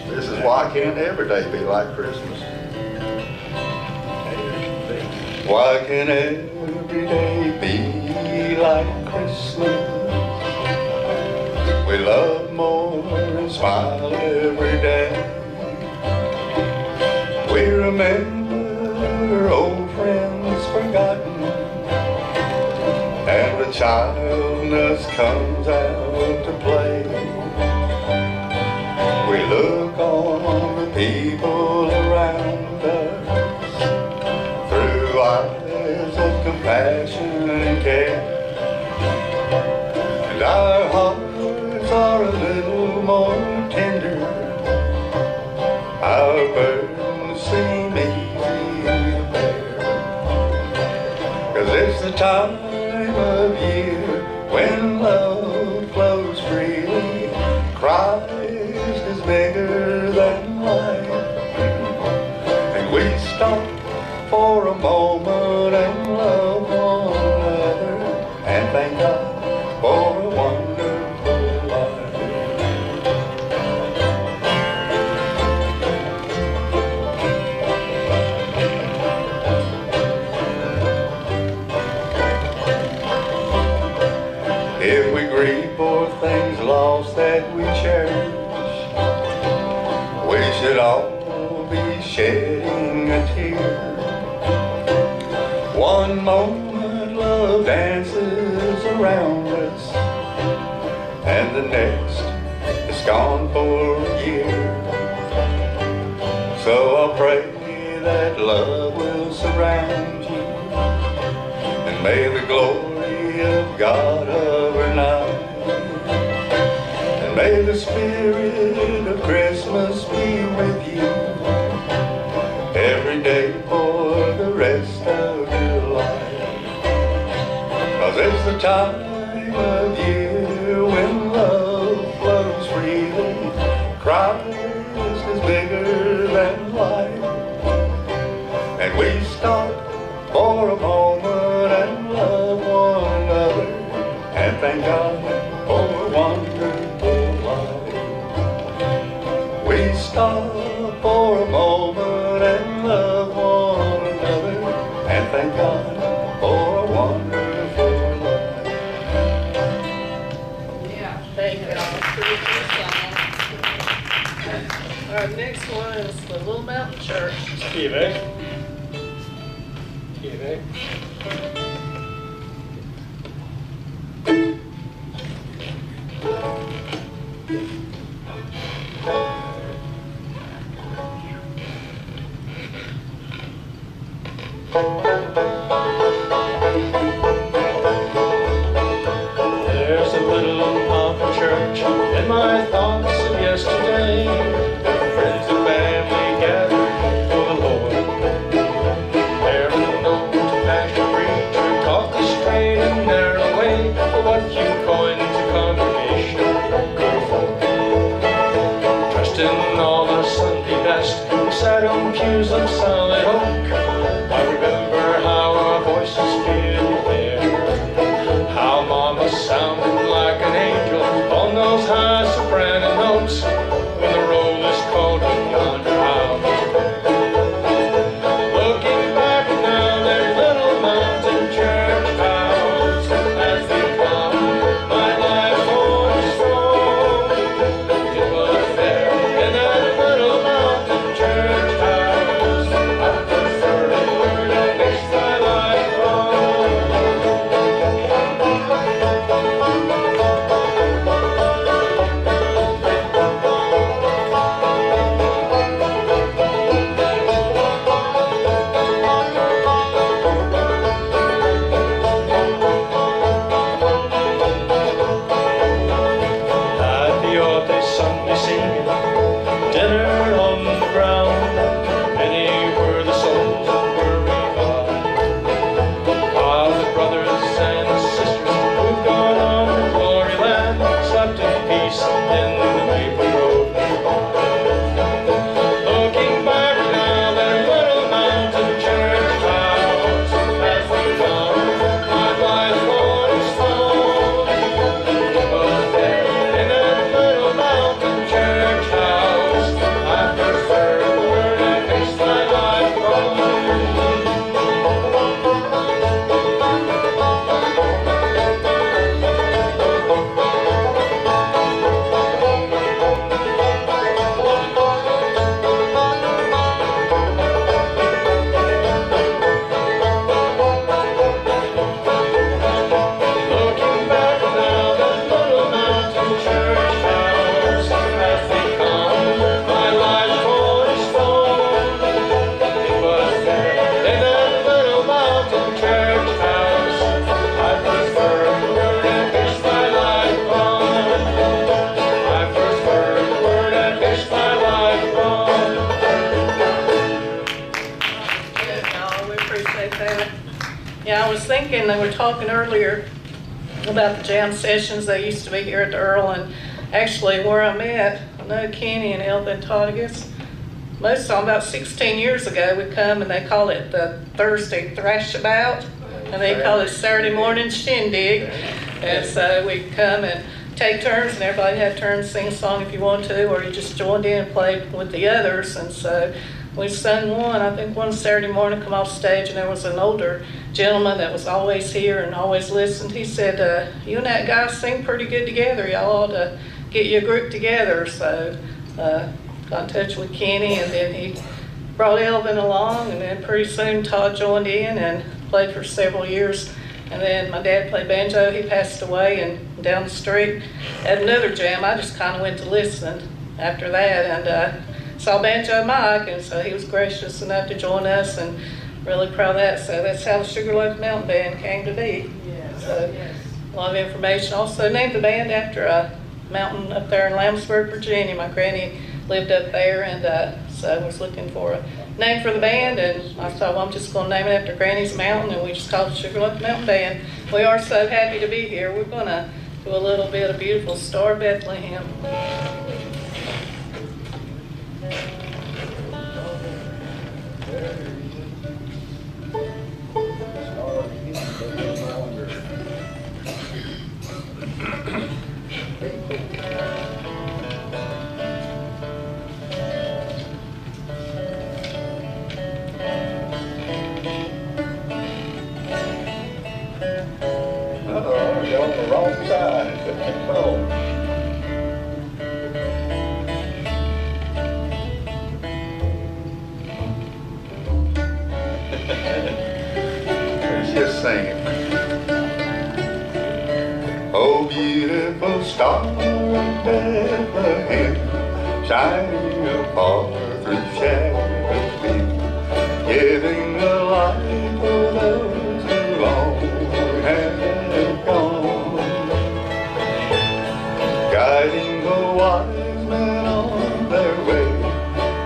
this is why can't every day be like Christmas? Why can't every day be like Christmas? We love more and smile every day. We remember old friends forgotten, and the childness comes out to play. We look on the people around us through eyes of compassion and care, and our hearts are a little more tender. Our burdens seem easy to bear, 'cause it's the time of year when love flows freely. Christ is bigger than life, and we stop for a moment and love one another and thank God for a wonderful life. If we grieve for things lost that we cherish, we should all be shedding a tear. One moment love dances around us, and the next is gone for a year. So I'll pray that love will surround you, and may the glory of God overnight, and may the spirit of Christmas be with you every day for the rest of your life. 'Cause it's the time of year when love flows freely. Christ is bigger than life, and we stop for a moment and love one another and thank God for a wonderful life. We stop for a moment and love one another and thank God for a wonderful life. It's the Little Mountain Church. Give it. Give it. There's a little mountain church in my thoughts of yesterday. Friends and family gathered for the Lord. There an old pastor preacher taught the straight and narrow way for what few coins a congregation could afford. Dressed in all our Sunday best, we sat on pews of solid oak. I remember how our voices filled the air, how Mama sounded like an angel on those high soprano notes when the roll is called from yonder house. Looking back now, their little mountain church house has become my life's cornerstone. It was there in that little mountain church house I first heard a word that makes my life wrong. At the altar Sunday singing, dinner on the ground, many were the souls that were revived. While the brothers and sisters who've gone on to glory land slept in peace in the maple grove nearby. Looking back now, their little mountain church house has become my life's cornerstone. It was there in that little mountain church house I first heard the word that makes my life wrong. Looking back now, that little mountain church house has become my life's cornerstone. It was there in that little mountain church house I first heard the word that makes my life wrong. I first heard the word that makes my life wrong. Good, y'all. We appreciate that. Yeah, I was thinking, they were talking earlier about the jam sessions that used to be here at the Earl, and actually where I met, I know Kenny and Elva and Todd, I guess most of them about 16 years ago, we come and they call it the Thursday Thrash About, and they call it Saturday Morning Shindig. And so we come and take turns, and everybody had turns to sing a song if you want to, or you just joined in and played with the others. And so we sung one, I think one Saturday morning, come off stage, and there was an older gentleman that was always here and always listened. He said, you and that guy sing pretty good together. Y'all ought to get you a group together. So got in touch with Kenny, and then he brought Elvin along, and then pretty soon Todd joined in and played for several years. And then my dad played banjo. He passed away, and down the street at another jam, I just kind of went to listen after that, and saw Banjo Mike, and so he was gracious enough to join us, and really proud of that. So that's how the Sugarloaf Mountain Band came to be. Yes. So a lot of information. Also named the band after a mountain up there in Lambsburg, Virginia. My granny lived up there, and so I was looking for a name for the band, and I thought, well, I'm just going to name it after Granny's Mountain, and we just called it Sugarloaf Mountain Band. We are so happy to be here. We're going to do a little bit of Beautiful Star of Bethlehem. Uh-oh, you're on the wrong side. Oh. Let's just sing it. Oh, beautiful star of Bethlehem, shining afar through shadows dim, giving the light for those who long have gone, guiding the wise men on their way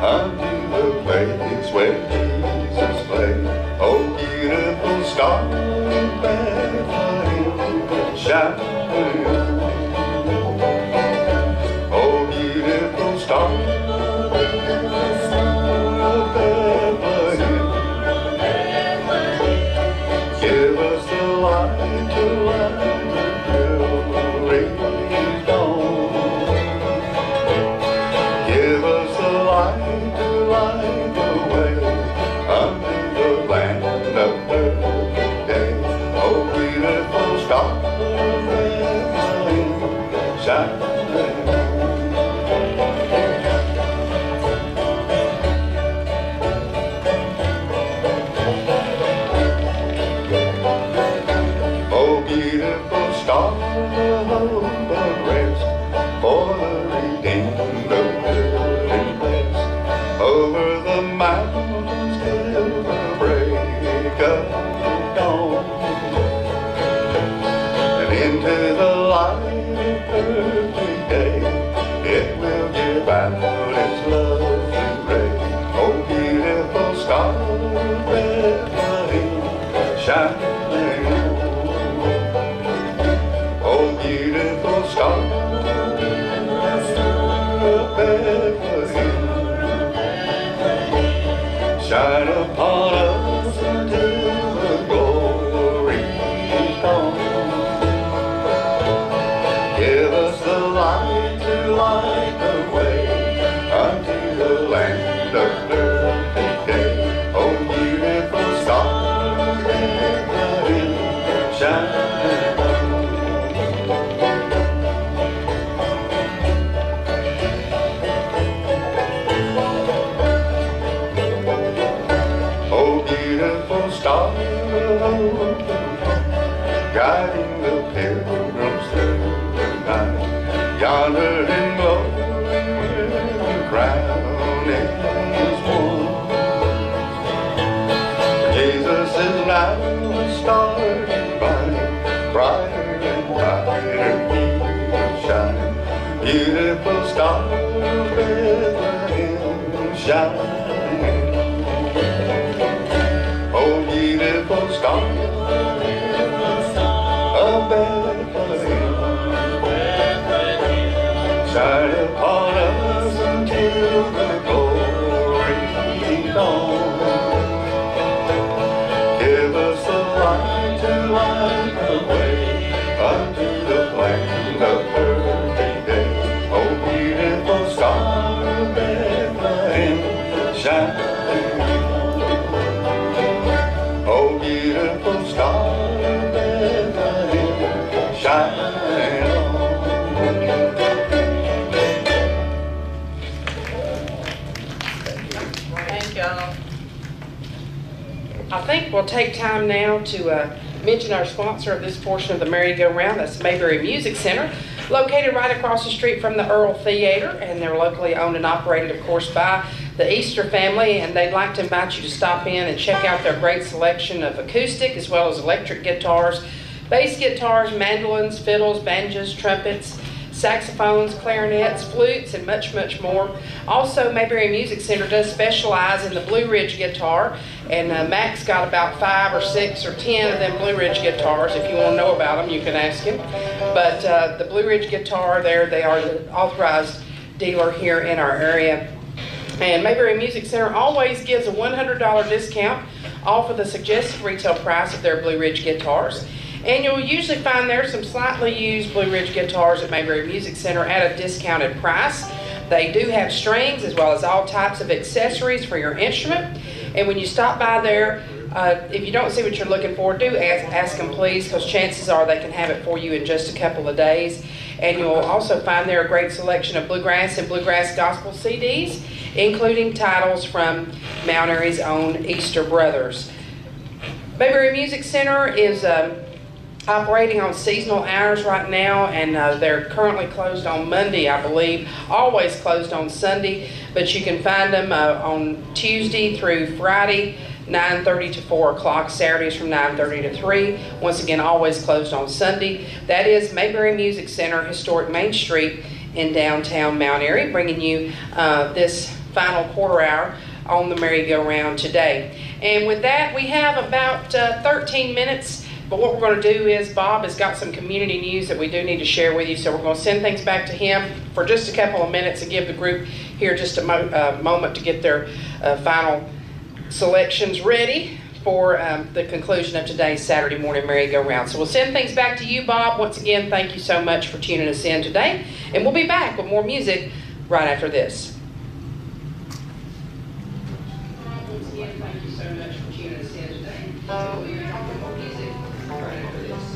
unto the place where Jesus lay. Oh, beautiful star of Bethlehem, shining. Oh, beautiful star of Bethlehem, give us the light to light until the rain's gone. Give us the light to light the way unto the land of perfect day. Oh, beautiful star of Bethlehem, shine. Oh, beautiful star of hope and rest for the redeemed of good and blessed. Over the mountains till the break of dawn, and into the light of perfect day, it will give out its lovely ray. Oh, beautiful star of Bethlehem, shine. Oh, beautiful star of Bethlehem, shine upon us until the glory comes. Give us the light to light the way unto the land of perfect day. Oh, beautiful star of Bethlehem, shine. Star of hope, guiding the pilgrims through the night, yonder in glory where the crown is won. Jesus is now the star divine, brighter and brighter he will shine. Beautiful star of Bethlehem, shine. Oh, beautiful star of Bethlehem, shine upon us until the glory dawn. Give us the light to light the way unto the land of perfect day. Oh, beautiful star of Bethlehem, shine. Oh, beautiful star of Bethlehem, shine on. Thank y'all. I think we'll take time now to mention our sponsor of this portion of the merry-go-round. That's Mayberry Music Center, located right across the street from the Earl Theater, and they're locally owned and operated, of course, by the Easter family, and they'd like to invite you to stop in and check out their great selection of acoustic as well as electric guitars, bass guitars, mandolins, fiddles, banjos, trumpets, saxophones, clarinets, flutes, and much, much more. Also, Mayberry Music Center does specialize in the Blue Ridge guitar, and Mac's got about 5 or 6 or 10 of them Blue Ridge guitars. If you want to know about them, you can ask him. But the Blue Ridge guitar, they are the authorized dealer here in our area. And Mayberry Music Center always gives a $100 discount off of the suggested retail price of their Blue Ridge guitars. And you'll usually find there some slightly used Blue Ridge guitars at Mayberry Music Center at a discounted price. They do have strings as well as all types of accessories for your instrument. And when you stop by there, if you don't see what you're looking for, do ask them please, because chances are they can have it for you in just a couple of days. And you'll also find there a great selection of bluegrass and bluegrass gospel CDs, including titles from Mount Airy's own Easter Brothers. Mayberry Music Center is operating on seasonal hours right now, and they're currently closed on Monday, I believe. Always closed on Sunday, but you can find them on Tuesday through Friday, 9:30 to 4 o'clock. Saturdays from 9:30 to 3. Once again, always closed on Sunday. That is Mayberry Music Center, historic Main Street in downtown Mount Airy, bringing you this final quarter hour on the merry-go-round today. And with that, we have about 13 minutes. But what we're going to do is Bob has got some community news that we do need to share with you. So we're going to send things back to him for just a couple of minutes and give the group here just a moment to get their final selections ready for the conclusion of today's Saturday morning merry-go-round. So we'll send things back to you, Bob. Once again, thank you so much for tuning us in today. And we'll be back with more music right after this. Once again, thank you so much for tuning us in today. We'll be back with more music right after this.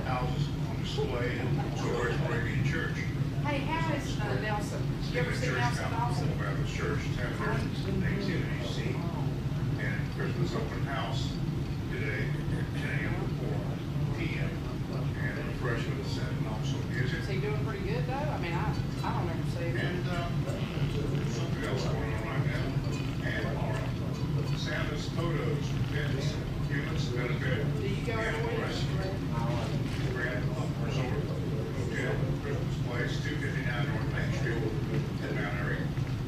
Houses on display in George Moravian Church. Hey, how is Nelson? You ever seen Nelson Dawson? Baptist Church is having their activity scene and Christmas open house today, 10 a.m. to 4 p.m. and refreshment is sent and also music. Is he doing pretty good though? I mean, I don't ever see him. And something else going on right now. And Santa's photos, pins, humans benefit. Do you go everywhere? Grand Resort Hotel, Christmas Place, 259 North Main Street in Mount Airy.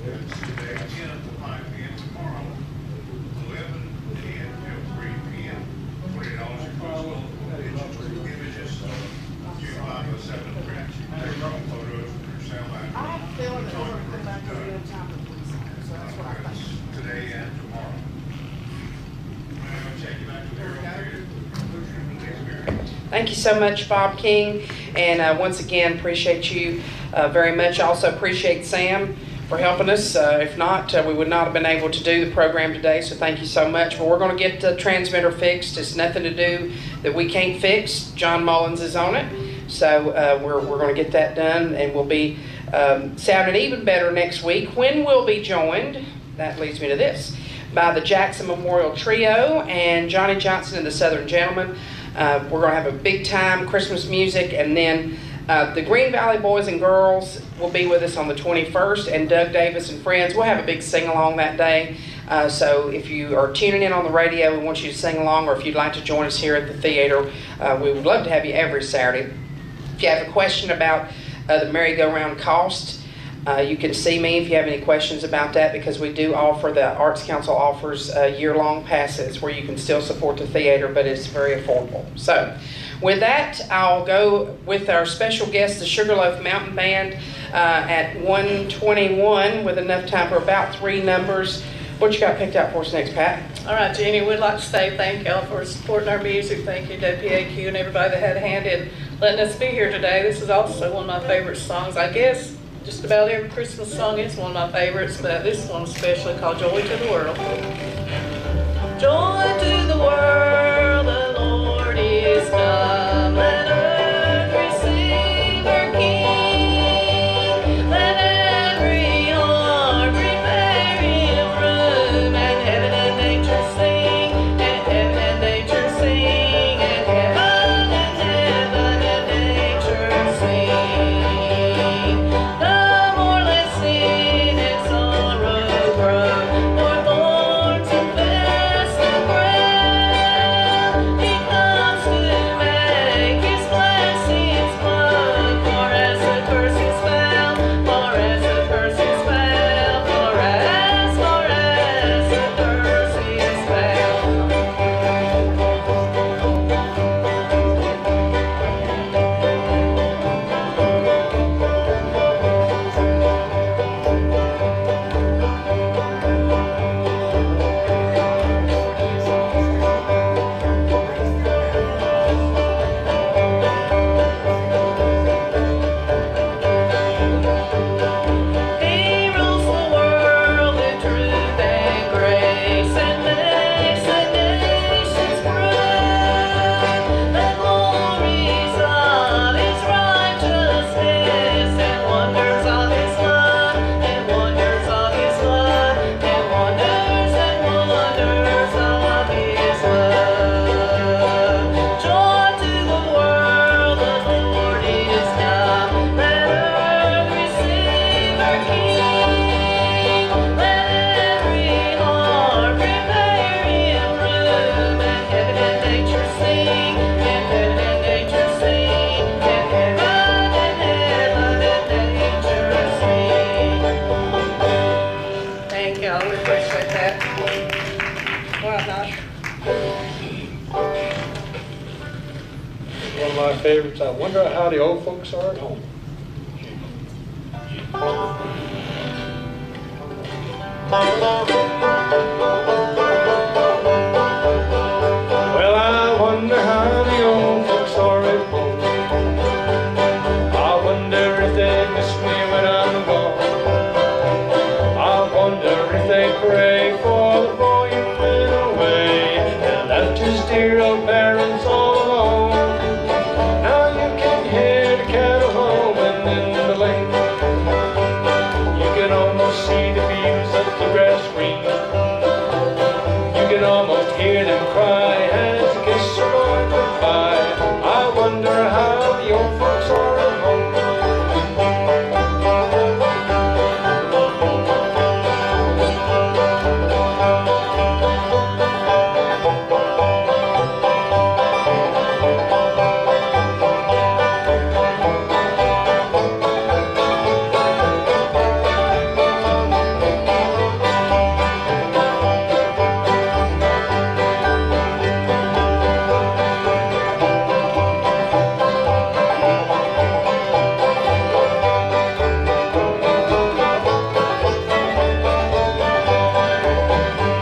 That's today, 10 to 5 p.m. tomorrow, 11 a.m. till 3 p.m. $20 includes images, 2 507 prints. Take your own photos from your cell line. I have a feeling that we're going to come back to a good time for police officers, so that's what I think. Today and tomorrow. I'm going to take you back to the Earl Theater. Thank you so much, Bob King, and once again, appreciate you very much. Also appreciate Sam for helping us. If not, we would not have been able to do the program today, so thank you so much. But we're going to get the transmitter fixed. It's nothing to do that we can't fix. John Mullins is on it, so we're going to get that done, and we'll be sounding even better next week when we'll be joined, that leads me to this, by the Jackson Memorial Trio and Johnny Johnson and the Southern Gentlemen. We're going to have a big time, Christmas music, and then the Green Valley Boys and Girls will be with us on the 21st, and Doug Davis and friends. We'll have a big sing-along that day. So if you are tuning in on the radio, we want you to sing along, or if you'd like to join us here at the theater, we would love to have you every Saturday. If you have a question about the merry-go-round cost, you can see me if you have any questions about that, because we do offer, the Arts Council offers year-long passes where you can still support the theater, but it's very affordable. So with that, I'll go with our special guest, the Sugarloaf Mountain Band, at 1:21 with enough time for about 3 numbers. What you got picked out for us next, Pat? All right, Jenny, we'd like to say thank y'all for supporting our music. Thank you, WPAQ, and everybody that had a hand in letting us be here today. This is also one of my favorite songs. I guess just about every Christmas song is one of my favorites, but this one especially, called Joy to the World. Joy to the world, the Lord is come. Let earth receive her King. Let every heart prepare him room, and heaven and nature sing, and heaven and nature sing, and heaven and nature sing. No more let sin and sorrow grow, nor thorns and Well, nice. One of my favorites. I wonder how the old folks are at home. Well, I wonder how the old folks are at home. I wonder if they miss me when I'm gone. I wonder if they pray for the boy who went away and left his dear old parents all alone. Now you can hear the cattle lowing in the lane. You can almost see the fields of the grass green. You can almost hear them cry as they kiss their boy goodbye. I wonder how the old folks are at home.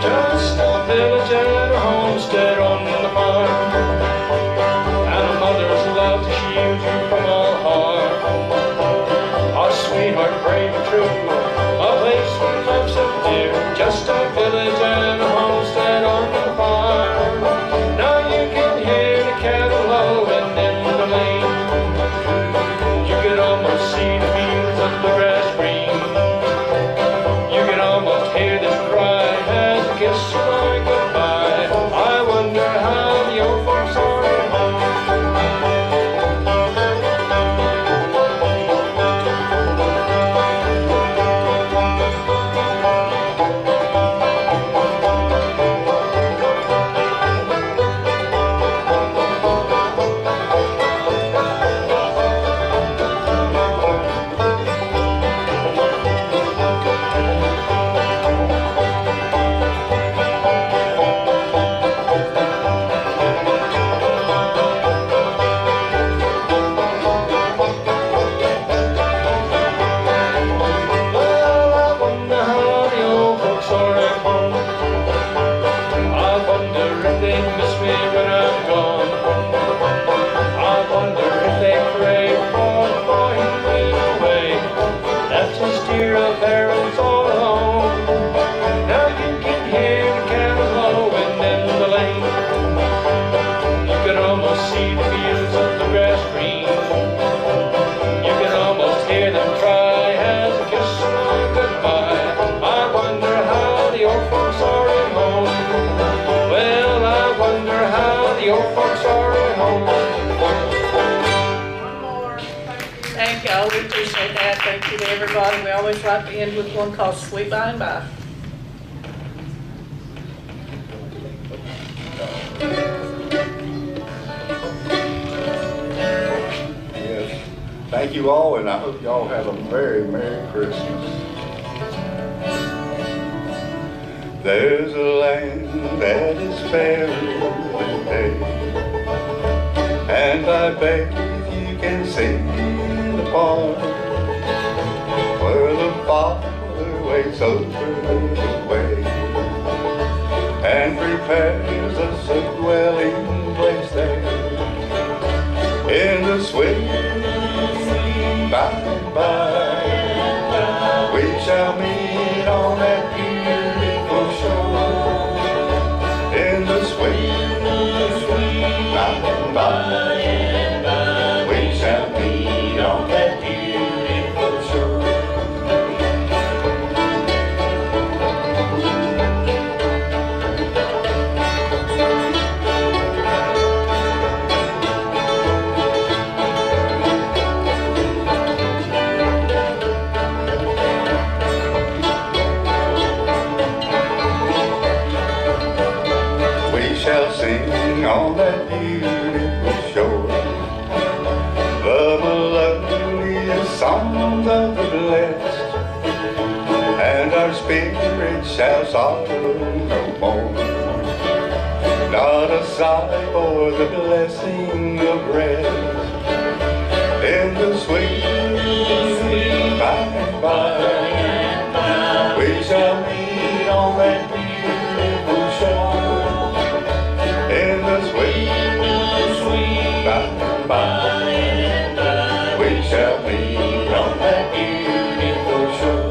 Just a village and a homestead on the farm, and a mother's love to shield you from all harm. A sweetheart brave and true, a place where love's so dear. Just a village and a homestead on the farm. Now you can hear the cattle lowing in the lane. You can almost see the fields of the grass green. You can almost hear them cry as they kiss you boy goodbye. I wonder how the old folks are at home. Well, I wonder how the old folks are at home. I wonder if they miss me when I'm gone. I wonder if they pray for the boy who went away, left his dear old parents all alone. Now you can hear the cattle lowing in the lane. You can almost see the fields of the grass green. You can almost hear them cry as they kiss you goodbye. I wonder how the old folks are at home. Well, I wonder how the old folks are at home. Thank y'all, we appreciate that. Thank you to everybody. We always like to end with one called Sweet By and By. Yes. Thank you all, and I hope you all have a very Merry Christmas. There's a land that is fairer than day, and I bet you can see the park where the Father waits over the way and prepares us a dwelling place there in the sweet by and by. We shall meet on that beautiful shore in the sweet by and by. We shall meet on that beautiful shore. Shall sing on that beautiful shore the melodious songs of the blessed, and our spirits shall sorrow no more. sigh for the blessing of rest in the sweet, sweet by and by. We shall meet on that beautiful shore in the sweet, sweet by and by. We shall meet on that beautiful shore.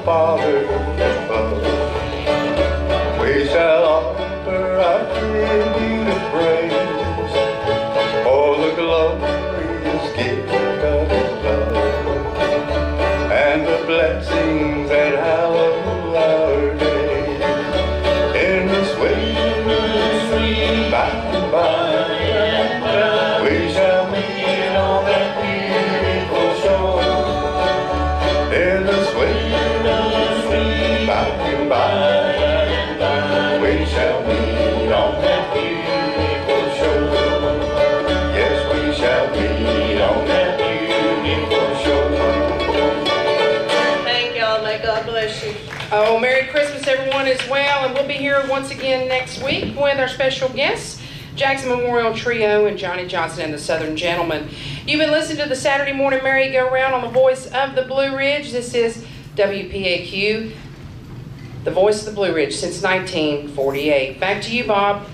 Father above, we shall offer our tribute of praise for the glorious gift of His love and the blessings that hallow our days in the sweet, sweet by and by. We shall meet on that beautiful shore in the sweet, by and by. We shall meet on that beautiful shore. Yes, we shall meet on that beautiful shore. Thank y'all. May God bless you. Oh, Merry Christmas, everyone, as well. And we'll be here once again next week with our special guests, Jackson Memorial Trio and Johnny Johnson and the Southern Gentlemen. You've been listening to the Saturday Morning Merry-Go-Round on the Voice of the Blue Ridge. This is WPAQ, the Voice of the Blue Ridge since 1948. Back to you, Bob.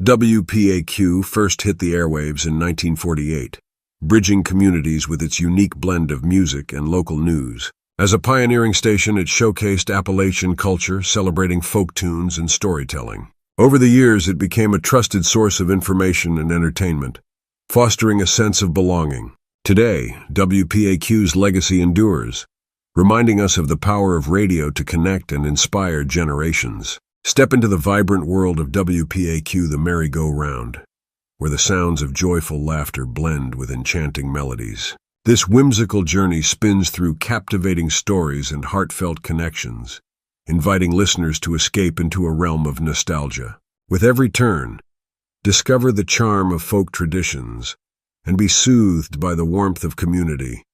WPAQ first hit the airwaves in 1948, bridging communities with its unique blend of music and local news. As a pioneering station, it showcased Appalachian culture, celebrating folk tunes and storytelling. Over the years, it became a trusted source of information and entertainment, fostering a sense of belonging. Today, WPAQ's legacy endures, reminding us of the power of radio to connect and inspire generations. Step into the vibrant world of WPAQ, the merry-go-round, where the sounds of joyful laughter blend with enchanting melodies. This whimsical journey spins through captivating stories and heartfelt connections, inviting listeners to escape into a realm of nostalgia. With every turn, discover the charm of folk traditions and be soothed by the warmth of community.